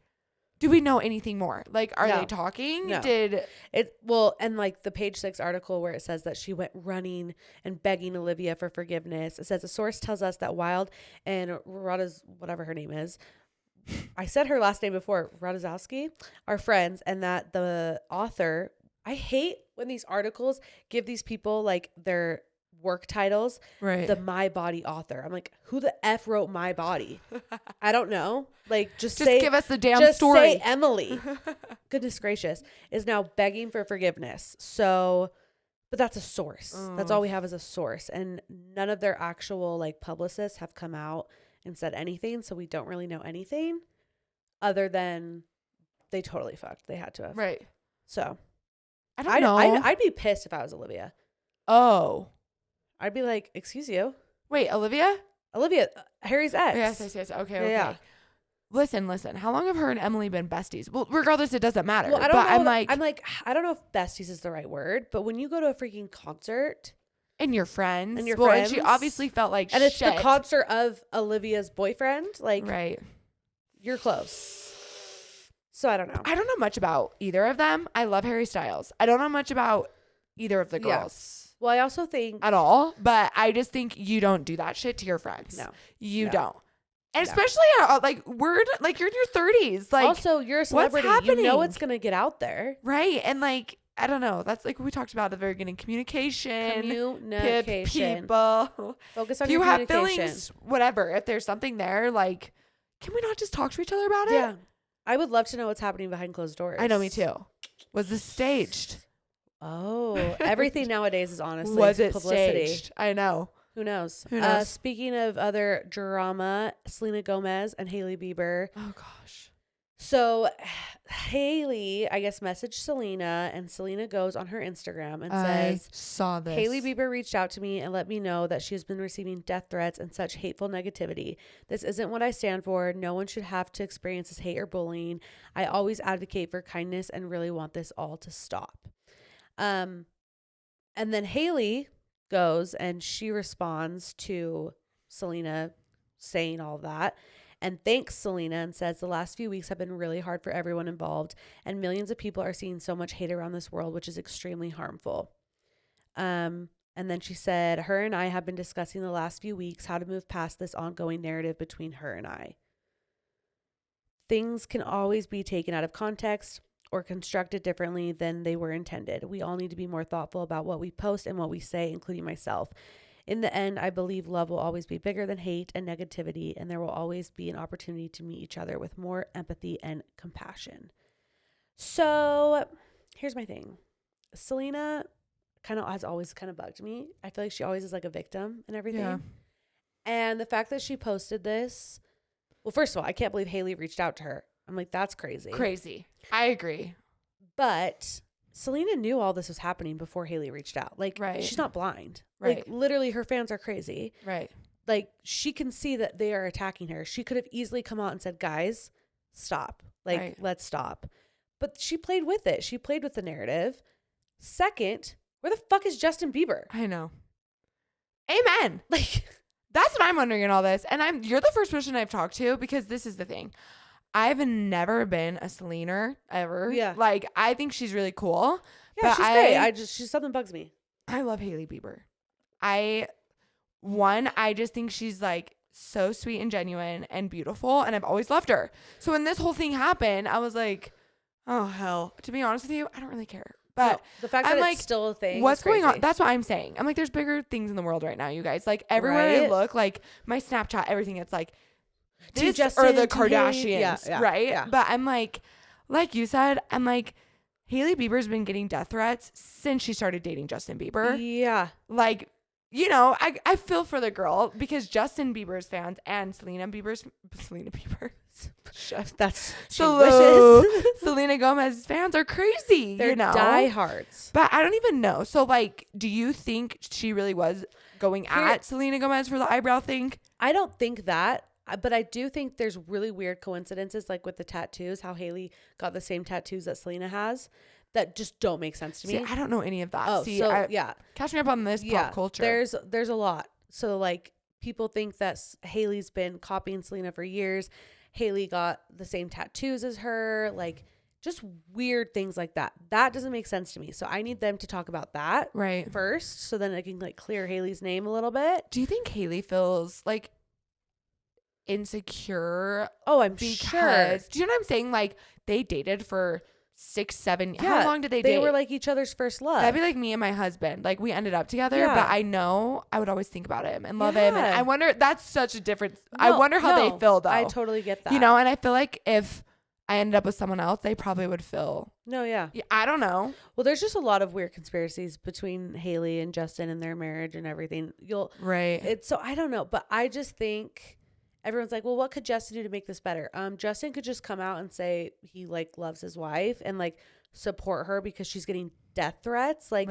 do we know anything more? Like, are they talking? No. And like the Page 6 article where it says that she went running and begging Olivia for forgiveness. It says a source tells us that Wilde and Rada's, whatever her name is, I said her last name before, Ratajkowski, are friends, and that the author, I hate when these articles give these people like their work titles, right? The My Body author. I'm like, who the F wrote My Body? I don't know. Like, just give us the damn story. Say Emily, goodness gracious, is now begging for forgiveness. So, but that's a source. That's all we have is a source, and none of their actual like publicists have come out and said anything. So we don't really know anything other than they totally fucked. They had to have. Right. So I don't know. I'd be pissed if I was Olivia. Oh. I'd be like, excuse you. Wait, Olivia, Harry's ex. Yes. Okay. Yeah. Listen. How long have her and Emily been besties? Well, regardless, it doesn't matter. Well, I don't know. I don't know if besties is the right word, but when you go to a freaking concert and your friends, and she obviously felt like and shit. It's the concert of Olivia's boyfriend, like, right? You're close. So I don't know. I don't know much about either of them. I love Harry Styles. I don't know much about either of the girls. Well, I also think at all, but I just think you don't do that shit to your friends. No, you don't. And especially like you're in your 30s. Like, also you're a celebrity. What's happening? You know it's gonna get out there, right? And like, I don't know. That's like we talked about at the very beginning. Communication. People. Focus on your communication. You have feelings, whatever. If there's something there, like, can we not just talk to each other about it? Yeah. I would love to know what's happening behind closed doors. I know, me too. Was this staged? Oh, everything nowadays is honestly publicity. Staged? I know. Who knows? Speaking of other drama, Selena Gomez and Hailey Bieber. Oh gosh. So Hailey, I guess, messaged Selena, and Selena goes on her Instagram and says, saw this. Hailey Bieber reached out to me and let me know that she has been receiving death threats and such hateful negativity. This isn't what I stand for. No one should have to experience this hate or bullying. I always advocate for kindness and really want this all to stop. And then Hailey goes and she responds to Selena saying all of that and thanks Selena and says the last few weeks have been really hard for everyone involved and millions of people are seeing so much hate around this world, which is extremely harmful. And then she said, her and I have been discussing the last few weeks how to move past this ongoing narrative between her and I. Things can always be taken out of context or constructed differently than they were intended. We all need to be more thoughtful about what we post and what we say, including myself. In the end, I believe love will always be bigger than hate and negativity, and there will always be an opportunity to meet each other with more empathy and compassion. So here's my thing. Selena kind of has always kind of bugged me. I feel like she always is like a victim and everything. Yeah. And the fact that she posted this, well, first of all, I can't believe Hailey reached out to her. I'm like, that's crazy. Crazy. I agree. But Selena knew all this was happening before Hailey reached out. Like, right. She's not blind. Right. Like, literally, her fans are crazy. Right. Like, she can see that they are attacking her. She could have easily come out and said, guys, stop. Like, right. Let's stop. But she played with it. She played with the narrative. Second, where the fuck is Justin Bieber? I know. Amen. Like, that's what I'm wondering in all this. And you're the first person I've talked to because this is the thing. I've never been a Selena ever. Yeah. Like, I think she's really cool. Yeah, she's great. She's something bugs me. I love Hailey Bieber. I just think she's like so sweet and genuine and beautiful. And I've always loved her. So when this whole thing happened, I was like, oh, hell. To be honest with you, I don't really care. But no, the fact that it's still a thing. What's going on? That's what I'm saying. I'm like, there's bigger things in the world right now, you guys. Like, everywhere I look, like my Snapchat, everything, it's like, this Justin, or the Kardashians, right? Yeah. But I'm like you said, I'm like, Hailey Bieber's been getting death threats since she started dating Justin Bieber. Yeah. Like, you know, I feel for the girl because Justin Bieber's fans and Selena Bieber. That's Selena Gomez's fans are crazy. They're diehards. But I don't even know. So, like, do you think she really was going at Selena Gomez for the eyebrow thing? I don't think that. But I do think there's really weird coincidences, like with the tattoos, how Hailey got the same tattoos that Selena has that just don't make sense to me. See, I don't know any of that. Oh, catch me up on this pop culture. There's a lot. So, like, people think that Hailey's been copying Selena for years. Hailey got the same tattoos as her, like, just weird things like that. That doesn't make sense to me. So I need them to talk about that first, so then I can, like, clear Hailey's name a little bit. Do you think Hailey feels like insecure? Oh, I'm sure. Do you know what I'm saying? Like, they dated for 6-7 how long did they date? They were like each other's first love. That'd be like me and my husband. Like, we ended up together, but I know I would always think about him and love him. And I wonder, that's such a difference. I wonder how they feel, though. I totally get that. You know, and I feel like if I ended up with someone else, they probably would feel. No, yeah. I don't know. Well, there's just a lot of weird conspiracies between Hailey and Justin and their marriage and everything. So I don't know, but I just think everyone's like, well, what could Justin do to make this better? Justin could just come out and say he, like, loves his wife and, like, support her because she's getting death threats. Like,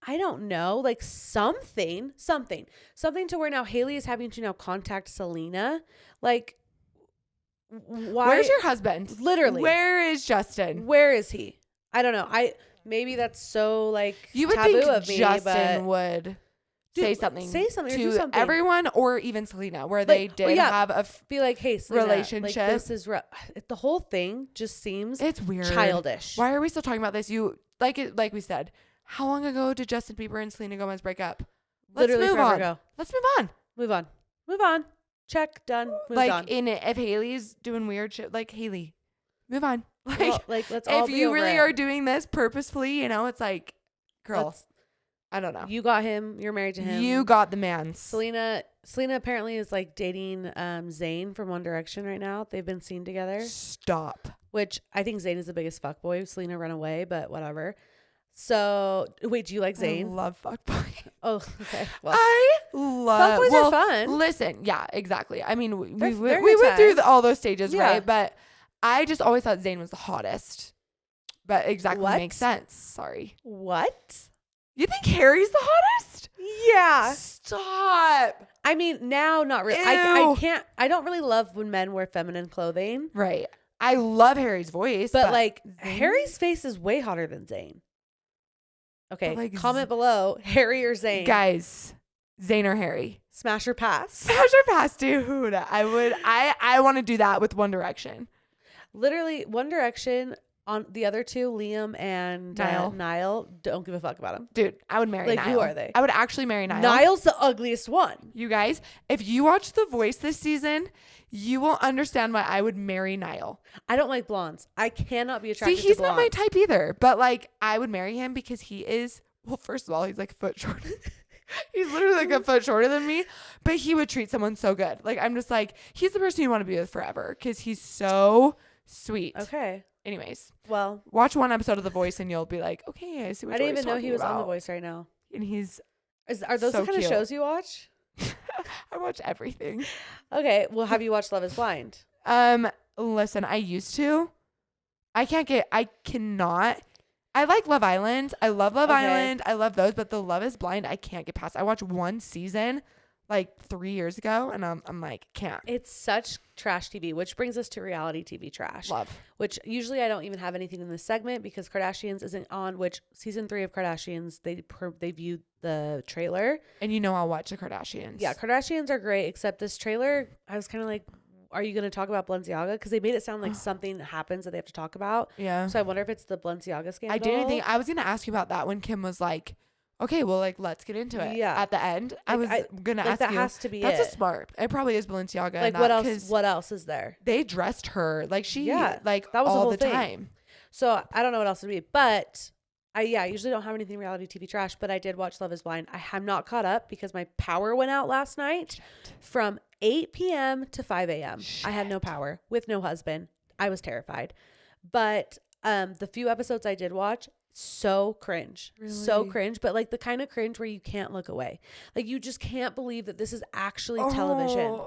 I don't know, like, something to where now Hailey is having to now contact Selena. Like, why? Where's your husband? Literally. Where is Justin? Where is he? I don't know. Maybe that's so, like, you would taboo think of me, Justin would say something to do something. Everyone, or even Selena, where they did have a be like, hey, Selena, relationship. Like, this is the whole thing just seems it's weird, childish. Why are we still talking about this? Like we said, how long ago did Justin Bieber and Selena Gomez break up? Literally move forever on. ago. Let's move on. Check, done. Moved on. If Hailey's doing weird shit, like, Hailey, move on. Like, let's all if you really are doing this purposefully, you know, it's like, girl. I don't know. You got him. You're married to him. You got the man. Selena apparently is, like, dating Zayn from One Direction right now. They've been seen together. Stop. Which I think Zayn is the biggest fuckboy. Selena ran away, but whatever. So, wait, do you like Zayn? I love fuckboy. Oh, okay. Well, I love fuckboys are fun. Listen, yeah, exactly. I mean, we went through all those stages, right? But I just always thought Zayn was the hottest. But exactly What? makes sense. Sorry. What? You think Harry's the hottest? Yeah. Stop. I mean, now not really. I don't really love when men wear feminine clothing. Right. I love Harry's voice. But like, Zayn? Harry's face is way hotter than Zayn. Okay, like, comment below, Harry or Zayn. Guys, Zayn or Harry? Smash or pass? Smash or pass, dude. I want to do that with One Direction. Literally, One Direction. On the other two, Liam and Niall, don't give a fuck about them. Dude, I would marry Niall. Who are they? I would actually marry Niall. Niall's the ugliest one. You guys, if you watch The Voice this season, you will understand why I would marry Niall. I don't like blondes. I cannot be attracted to See, he's blondes. not my type either. But like, I would marry him because he is, well, first of all, he's like a foot shorter. He's literally like a foot shorter than me. But he would treat someone so good. Like, I'm just like, he's the person you want to be with forever because he's so sweet. Okay. Anyways, well, watch one episode of The Voice and you'll be like, okay, I see what I didn't even know he was on The Voice right now. And are those so the kind cute. of shows you watch? I watch everything. Okay, well, have you watched Love is Blind? Listen, I used to. I cannot. I like Love Island. I love Love Island. I love those, but the Love is Blind, I can't get past. I watched one season like 3 years ago, and I'm like, can't. It's such trash TV, which brings us to reality TV trash. Love. Which usually I don't even have anything in this segment because Kardashians isn't on, which season 3 of Kardashians, they viewed the trailer. And you know I'll watch the Kardashians. Yeah, Kardashians are great, except this trailer, I was kind of like, are you going to talk about Balenciaga? Because they made it sound like something happens that they have to talk about. Yeah. So I wonder if it's the Balenciaga scandal. I didn't think, I was going to ask you about that when Kim was like, okay, well, like, let's get into it. Yeah. At the end, like, I was going to ask that you. has to be that's it. A smart. It probably is Balenciaga. Like, what else is there? They dressed her like like that was all the whole the thing. time. So I don't know what else to be, but I usually don't have anything reality TV trash, but I did watch Love is Blind. I have not caught up because my power went out last night from 8 p.m. to 5 a.m. I had no power with no husband. I was terrified. But the few episodes I did watch, so cringe. Really? So cringe, but like the kind of cringe where you can't look away. Like you just can't believe that this is actually television.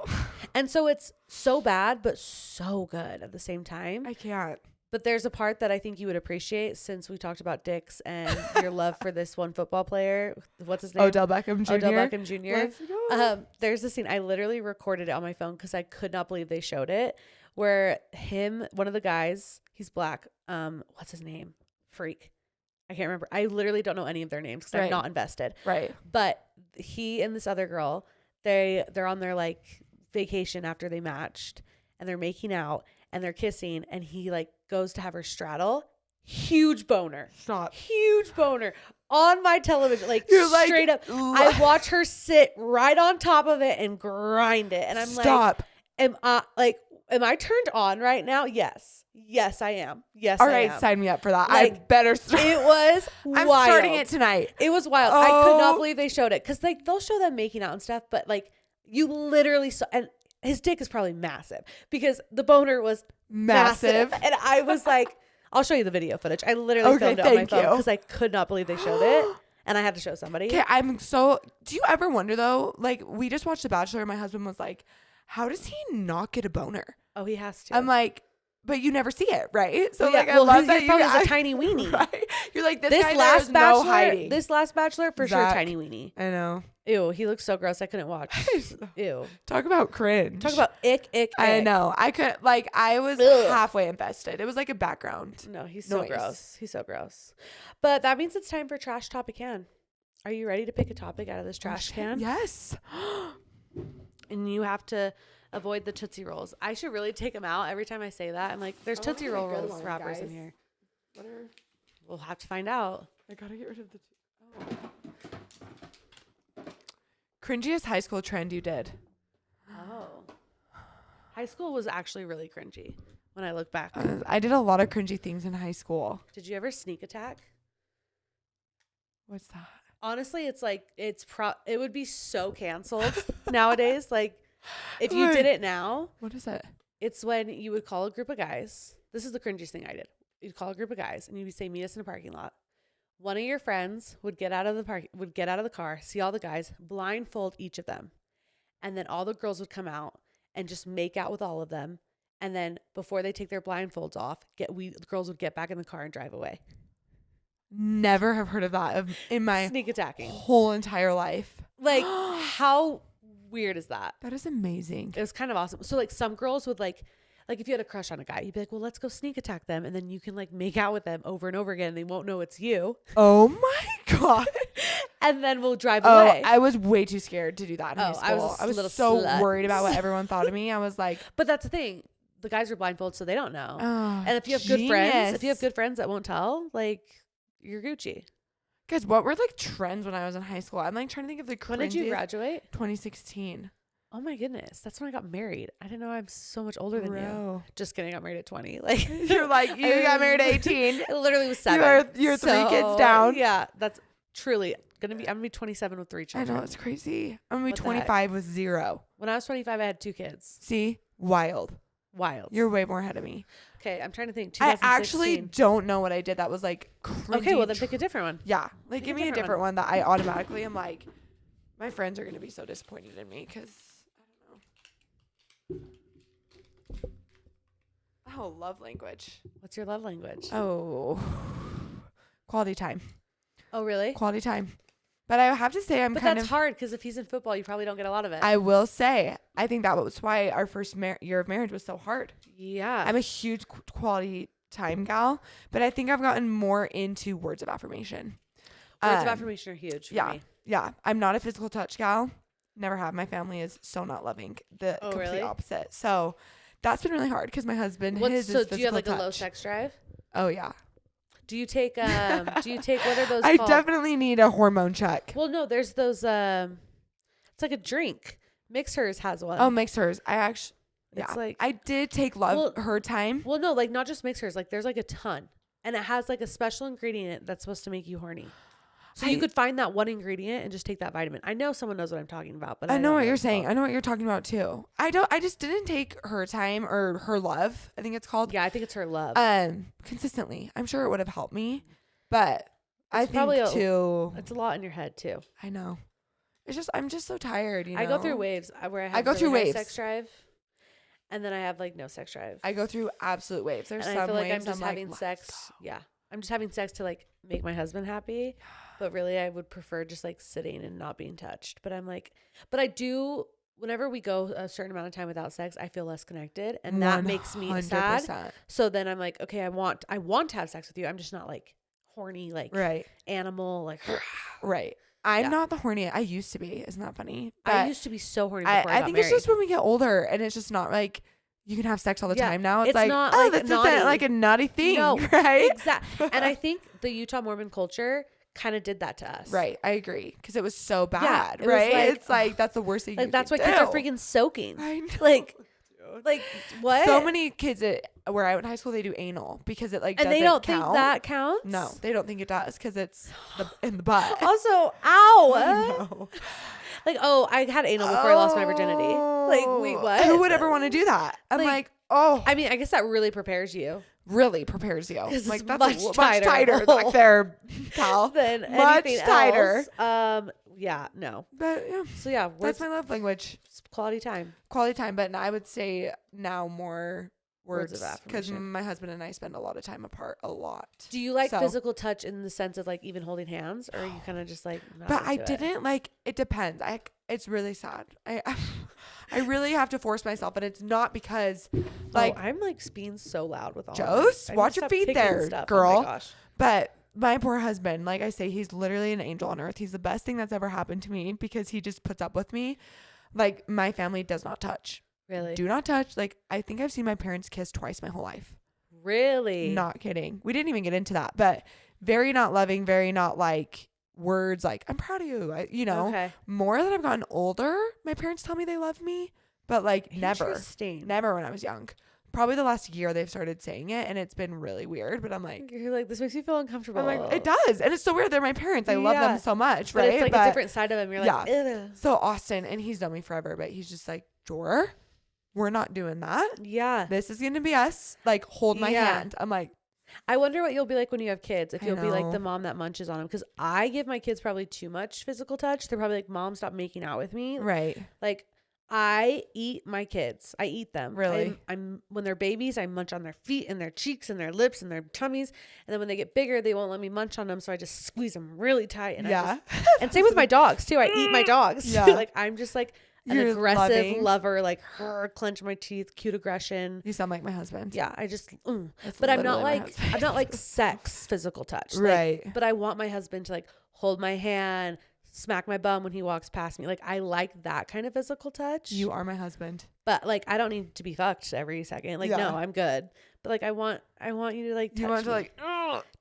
And so it's so bad, but so good at the same time. I can't. But there's a part that I think you would appreciate since we talked about dicks and your love for this one football player. What's his name? Odell Beckham Jr. Odell Beckham Jr. Let's go. There's a scene. I literally recorded it on my phone because I could not believe they showed it. Where one of the guys, he's black. What's his name? Freak. I can't remember. I literally don't know any of their names because I'm not invested. Right. But he and this other girl, they're on their like vacation after they matched and they're making out and they're kissing and he like goes to have her straddle. Huge boner. Stop. Huge boner on my television. Like You're straight up. I watch her sit right on top of it and grind it. And I'm Stop. like, am I turned on right now? Yes. Yes, I am. Yes, All I right, am. sign me up for that. Like, I better start. It was I'm wild. starting it tonight. It was wild. I could not believe they showed it because like they'll show them making out and stuff, but like you literally saw, and his dick is probably massive because the boner was massive. And I was like, I'll show you the video footage. I literally filmed it on my phone because I could not believe they showed it. And I had to show somebody. Okay, do you ever wonder though, like we just watched The Bachelor and my husband was like, how does he not get a boner? Oh, he has to. I'm like, but you never see it, right? So I love that you probably has a tiny weenie. Right? You're like, this guy last there's Bachelor, no hiding. This last Bachelor, for sure, tiny weenie. I know. Ew, he looks so gross. I couldn't watch. Ew. Talk about cringe. Talk about ick. I know. I could I was halfway invested. It was like a background. No, he's so gross. He's so gross. But that means it's time for Trash Topic Can. Are you ready to pick a topic out of this trash can? Yes. And you have to avoid the Tootsie Rolls. I should really take them out every time I say that. I'm like, there's Tootsie Roll rolls wrappers in here. We'll have to find out. I gotta get rid of the cringiest high school trend you did. Oh. High school was actually really cringy when I look back. I did a lot of cringy things in high school. Did you ever sneak attack? What's that? Honestly, it's like it would be so canceled nowadays. Like if you did it now, what is it? It's when you would call a group of guys. This is the cringiest thing I did. You'd call a group of guys and you'd say, meet us in a parking lot. One of your friends would get out of the car, see all the guys, blindfold each of them. And then all the girls would come out and just make out with all of them. And then before they take their blindfolds off, girls would get back in the car and drive away. Never have heard of that in my sneak attacking whole entire life. Like, how weird is that? That is amazing. It was kind of awesome. So like some girls would like if you had a crush on a guy, you'd be like, well, let's go sneak attack them. And then you can like make out with them over and over again. They won't know it's you. Oh my God. And then we'll drive away. I was way too scared to do that in high school. I was so slut. worried about what everyone thought of me. I was like, but that's the thing. The guys are blindfolded, so they don't know. Oh, and if you have good friends that won't tell, like, you're Gucci. Guys, what were like trends when I was in high school? I'm like trying to think of the cringiest. When did you graduate? 2016. Oh my goodness. That's when I got married. I didn't know I'm so much older than you. Just kidding. I got married at 20. Like you're like, you got married at 18. It literally was 7. You're 3 kids down. Yeah. That's truly I'm gonna be 27 with 3 children. I know, it's crazy. I'm gonna be 25 with 0. When I was 25, I had 2 kids. See? Wild. You're way more ahead of me. Okay, I'm trying to think. I actually don't know what I did that was like cringy. Okay, well then pick a different one. Yeah. Like give me a different one that I automatically am like, my friends are gonna be so disappointed in me because Oh, love language. What's your love language? Oh, quality time. Oh, really? Quality time. But I have to say, that's hard because if he's in football, you probably don't get a lot of it. I will say, I think that was why our first year of marriage was so hard. Yeah. I'm a huge quality time gal, but I think I've gotten more into words of affirmation. Words of affirmation are huge for me. Yeah. I'm not a physical touch gal. Never have. My family is so not loving. The complete opposite. So that's been really hard because my husband, is physical touch. Do you have like a low sex drive? Oh, yeah. Do you take what are those I called? definitely need a hormone check. Well, no, there's those it's like a drink. Mixers has one. Oh, Mixers. It's like I did take her time. Well, no, like not just Mixers, like there's like a ton. And it has like a special ingredient that's supposed to make you horny. So you could find that one ingredient and just take that vitamin. I know someone knows what I'm talking about, but I know what you're saying. I know what you're talking about too. I just didn't take her time or her love, I think it's called. Yeah, I think it's her love. Consistently. I'm sure it would have helped me, but I think it's a lot in your head too. I know. It's just I'm just so tired, I go through waves where I have sex drive, and then I have like no sex drive. I go through absolute waves. There's some I feel like waves I'm just having sex. Yeah. I'm just having sex to like make my husband happy. But really, I would prefer just like sitting and not being touched. But I'm like, but I do, whenever we go a certain amount of time without sex, I feel less connected. And that makes me sad. So then I'm like, okay, I want to have sex with you. I'm just not like horny, like animal, like. Right. I'm not the horny. I used to be. Isn't that funny? But I used to be so horny before I got think married. it's just when we get older and it's just not like. You can have sex all the time now. It's like, not this isn't like a naughty thing, right? Exactly. And I think the Utah Mormon culture kind of did that to us. Right. I agree. Because it was so bad, right? Like, it's like, that's the worst thing you that's why do. kids are freaking soaking. I know. Like what? So many kids where I went to high school, they do anal because it like and they don't think that counts. No, they don't think it does because it's in the butt. Also, ow. Like, I had anal before I lost my virginity. Like, wait, what? Who would ever want to do that? I'm like, I mean, I guess that really prepares you. Really prepares you. Like that's much tighter back there, pal. Than much anything tighter. Else. Yeah, no. But yeah. So yeah, that's my love language. Quality time. But I would say now more words of affirmation because my husband and I spend a lot of time apart. A lot. Do you like physical touch in the sense of like even holding hands, or are you kind of just like? Not but I didn't like. It depends. It's really sad. I really have to force myself, but it's not because like I'm like being so loud with all. Jost, watch your feet there, girl. Oh my gosh. But my poor husband, like I say, he's literally an angel on earth. He's the best thing that's ever happened to me because he just puts up with me. Like my family does not touch. Really? Do not touch. Like I think I've seen my parents kiss twice my whole life. Really? Not kidding. We didn't even get into that, but very not loving, very not like words like I'm proud of you. More that I've gotten older, my parents tell me they love me, but like never when I was young. Probably the last year they've started saying it, and it's been really weird. But I'm like, you're like, this makes me feel uncomfortable. I'm like, it does, and it's so weird. They're my parents. I love them so much, right? But it's like a different side of them. You're like, ugh. So Austin, and he's known me forever, but he's just like, Jor, we're not doing that. Yeah, this is gonna be us. Like, hold my hand. I'm like, I wonder what you'll be like when you have kids. If you'll be like the mom that munches on them, because I give my kids probably too much physical touch. They're probably like, Mom, stop making out with me. Right. Like, I eat my kids. I eat them. Really? I'm when they're babies, I munch on their feet and their cheeks and their lips and their tummies. And then when they get bigger, they won't let me munch on them. So I just squeeze them really tight. And and same with my dogs too. I eat my dogs. Yeah. Like I'm just like an aggressive lover, like clench my teeth, cute aggression. You sound like my husband. Yeah. I just, but I'm not like sex, physical touch. Right. Like, but I want my husband to like hold my hand, smack my bum when he walks past me. Like I like that kind of physical touch. You are my husband. But like I don't need to be fucked every second. Like no, I'm good. But like I want you to like touch. You want to like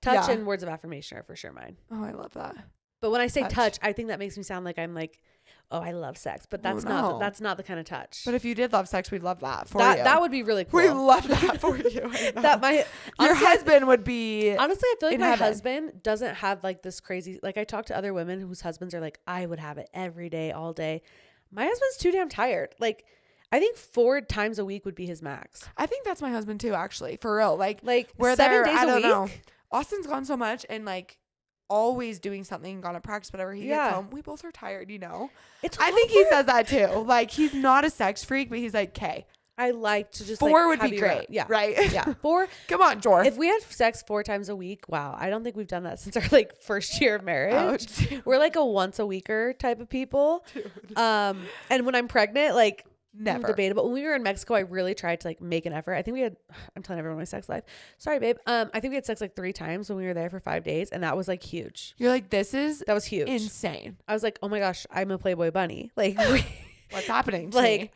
touch and words of affirmation are for sure mine. Oh, I love that. But when I say touch, I think that makes me sound like I'm like, oh, I love sex. But that's not the kind of touch. But if you did love sex, we'd love that for you. That would be really cool. We love that for you. Your husband would be. Honestly, I feel like my husband doesn't have like this crazy. Like I talk to other women whose husbands are like, I would have it every day, all day. My husband's too damn tired. Like I think 4 times a week would be his max. I think that's my husband too, actually, for real. Like where 7 days a week. Know. Austin's gone so much and like always doing something, gone to practice, whatever. He gets home, we both are tired, you know. I think he says that too. Like he's not a sex freak, but he's like, okay, I like to just 4 would be great. Yeah, right. Yeah, 4. Come on, Jorry. If we had sex 4 times a week, wow, I don't think we've done that since our like first year of marriage. We're like a once a weeker type of people. And when I'm pregnant, like never debatable. When we were in Mexico, I really tried to like make an effort. I think we had, I'm telling everyone my sex life. Sorry, babe. I think we had sex like 3 times when we were there for 5 days. And that was like huge. You're like, that was huge. Insane. I was like, oh my gosh, I'm a Playboy bunny. Like, what's happening to me?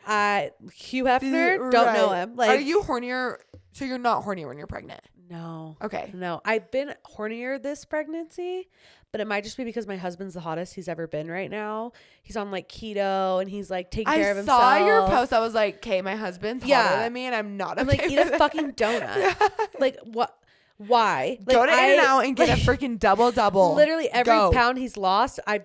Hugh Hefner, don't know him. Like, are you hornier? So you're not hornier when you're pregnant? No. Okay. No, I've been hornier this pregnancy, but it might just be because my husband's the hottest he's ever been right now. He's on like keto and he's like taking care of himself. I saw your post. I was like, okay, my husband's hotter than me and I'm not okay. I'm like, eat a fucking donut. Like what? Why? Like, go to In-N-Out and get a freaking double. Literally every pound he's lost, I've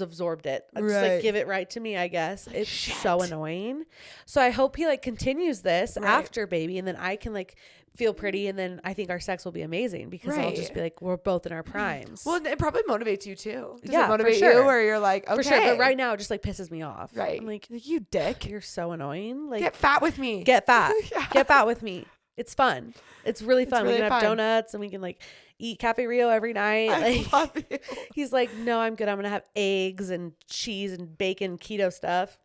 absorbed it. I'm just like, give it right to me, I guess. It's so annoying. So I hope he like continues this after baby, and then I can like feel pretty, and then I think our sex will be amazing because I'll just be like, we're both in our primes. Well, it probably motivates you too. Does it motivate you where you're like, okay. For sure. But right now it just like pisses me off. Right. I'm like, you dick. You're so annoying. Like, get fat with me. Get fat. Get fat with me. It's fun. It's really fun. We can have donuts and we can like eat Cafe Rio every night. I love you. He's like, no, I'm good. I'm going to have eggs and cheese and bacon, keto stuff.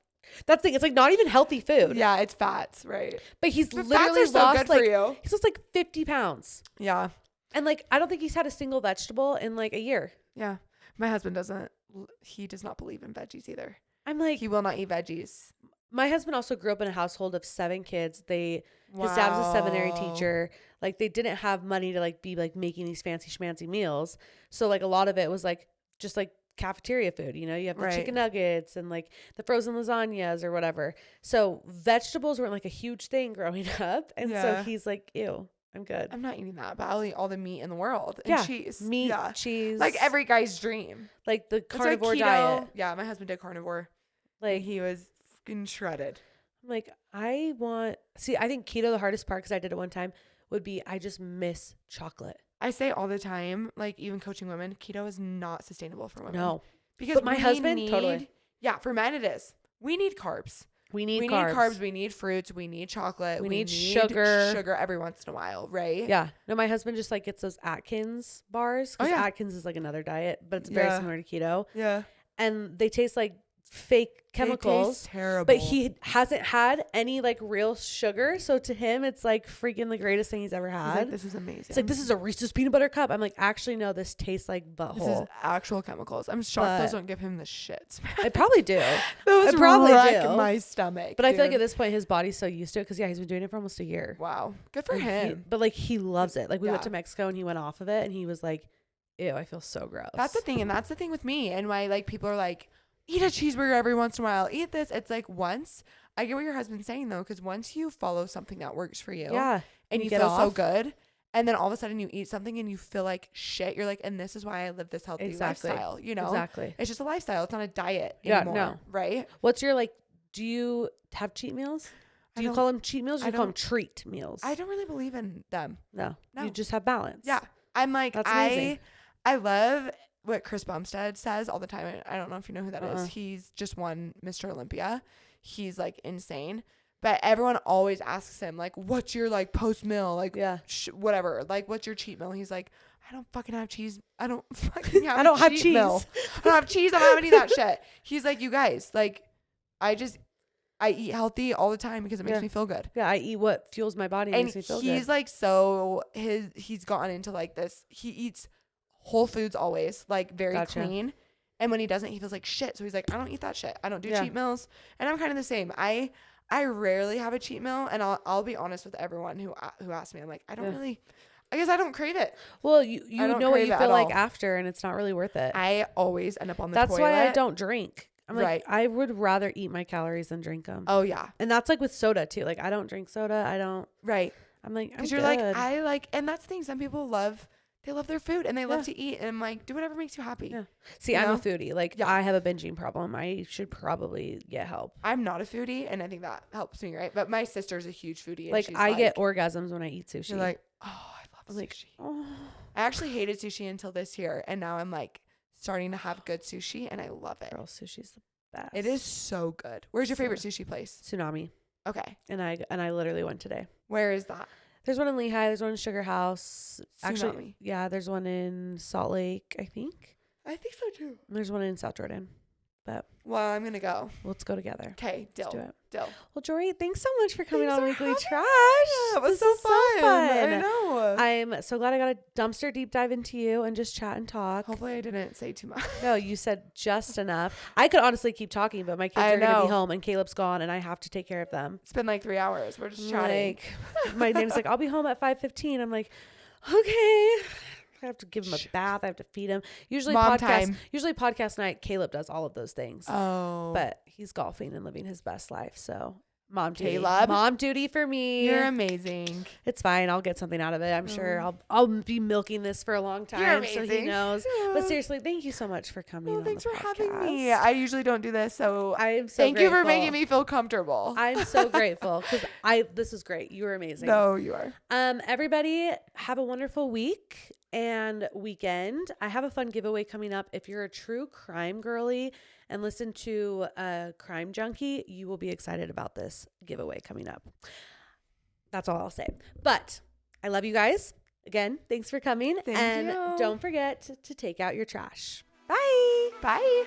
That's the thing. It's like not even healthy food. Yeah, it's fats, right? But he's literally lost like, he's lost like 50 pounds. Yeah. And like, I don't think he's had a single vegetable in like a year. Yeah. My husband does not believe in veggies either. I'm like, he will not eat veggies. My husband also grew up in a household of 7 kids. His dad was a seminary teacher. Like they didn't have money to like be like making these fancy schmancy meals. So like a lot of it was like just like cafeteria food, you know, you have the chicken nuggets and like the frozen lasagnas or whatever. So vegetables weren't like a huge thing growing up. And so he's like, ew, I'm good. I'm not eating that, but I'll eat all the meat in the world and cheese. Meat, cheese. Like every guy's dream. Like the carnivore diet. Yeah, my husband did carnivore. Like he was fucking shredded. I'm like, I think keto, the hardest part, because I did it one time, would be I just miss chocolate. I say all the time, like even coaching women, keto is not sustainable for women. No. Because my husband, totally. Yeah, for men it is. We need carbs. We need carbs. We need fruits. We need chocolate. We need sugar. Sugar every once in a while, right? Yeah. No, my husband just like gets those Atkins bars. Because Atkins is like another diet, but it's very similar to keto. Yeah. And they taste like fake chemicals. They taste terrible. But he hasn't had any like real sugar, so to him it's like freaking the greatest thing he's ever had. He's like, this is amazing. It's like, this is a Reese's peanut butter cup. I'm like, actually no, this tastes like butthole. This is actual chemicals. I'm shocked those don't give him the shits. I probably do. Those probably wreck my stomach. But I feel like at this point his body's so used to it because he's been doing it for almost a year. Wow, good for him. But like he loves it. Like we went to Mexico and he went off of it and he was like, ew, I feel so gross. That's the thing, and that's the thing with me and why like people are like, eat a cheeseburger every once in a while. Eat this. It's like once. I get what your husband's saying though, because once you follow something that works for you, and you feel so good, and then all of a sudden you eat something and you feel like shit, you're like, and this is why I live this healthy lifestyle. You know, it's just a lifestyle. It's not a diet anymore. No. Right? What's your like? Do you have cheat meals? Do you call them cheat meals? Or do you call them treat meals? I don't really believe in them. No. You just have balance. Yeah, I'm like, that's amazing. I love what Chris Bumstead says all the time. I don't know if you know who that is. He's just won Mr. Olympia. he's like insane. But everyone always asks him, like, what's your like post meal? Like, whatever. Like, what's your cheat meal? He's like, I don't fucking have cheese. I don't fucking have I don't have cheese cheese. meal. I don't have cheese. I'm not having any of that shit. He's like, you guys, like, I eat healthy all the time because it makes me feel good. Yeah, I eat what fuels my body and makes me feel good. He's like, he's gotten into like this. He eats whole foods always, like very clean. And when he doesn't, he feels like shit. So he's like, I don't eat that shit. I don't do cheat meals. And I'm kind of the same. I rarely have a cheat meal, and I'll be honest with everyone who asks me. I'm like, I don't really. I guess I don't crave it. Well, you know what you feel like after, and it's not really worth it. I always end up on the toilet. That's why I don't drink. I'm like, I would rather eat my calories than drink them. Oh yeah. And that's like with soda too. Like I don't drink soda. I don't. Right. I'm like, because you're like, I like, and that's the thing. Some people love their food and they love to eat, and I'm like, do whatever makes you happy. Yeah. See, I'm a foodie. Like I have a binging problem. I should probably get help. I'm not a foodie, and I think that helps me, right? But my sister's a huge foodie. And like I get orgasms when I eat sushi. You're like, oh, I love sushi. Like, oh. I actually hated sushi until this year, and now I'm like starting to have good sushi, and I love it. Girl, sushi's the best. It is so good. Where's your favorite sushi place? Tsunami. Okay. And I literally went today. Where is that? There's one in Lehigh. There's one in Sugar House. Tsunami. Actually, yeah, there's one in Salt Lake, I think. I think so too. And there's one in South Jordan. But well, I'm gonna go. Let's go together. Okay, deal. Let's do it. Deal. Well, Jorry, thanks so much for coming on Weekly Trash. Yeah, it was so fun. I know. I'm so glad I got a dumpster deep dive into you and just chat and talk. Hopefully I didn't say too much. No, you said just enough. I could honestly keep talking, but my kids are going to be home and Caleb's gone and I have to take care of them. It's been like 3 hours. We're just chatting. Like, my name's like, I'll be home at 5:15. I'm like, okay. I have to give him a bath. I have to feed him. Usually podcast night, Caleb does all of those things. Oh. But he's golfing and living his best life. So mom duty. Caleb. Mom duty for me. You're amazing. It's fine. I'll get something out of it. I'm sure I'll be milking this for a long time. You're amazing. So he knows. Yeah. But seriously, thank you so much for coming on thanks the for podcast. having me. I usually don't do this, so I'm so thank grateful. you for making me feel comfortable. I'm so grateful because this is great. You were amazing. No, you are. Everybody have a wonderful week and weekend. I have a fun giveaway coming up. If you're a true crime girly and listen to Crime Junkie, you will be excited about this giveaway coming up. That's all I'll say. But I love you guys. Again, thanks for coming. Thank you. Don't forget to take out your trash. Bye. Bye.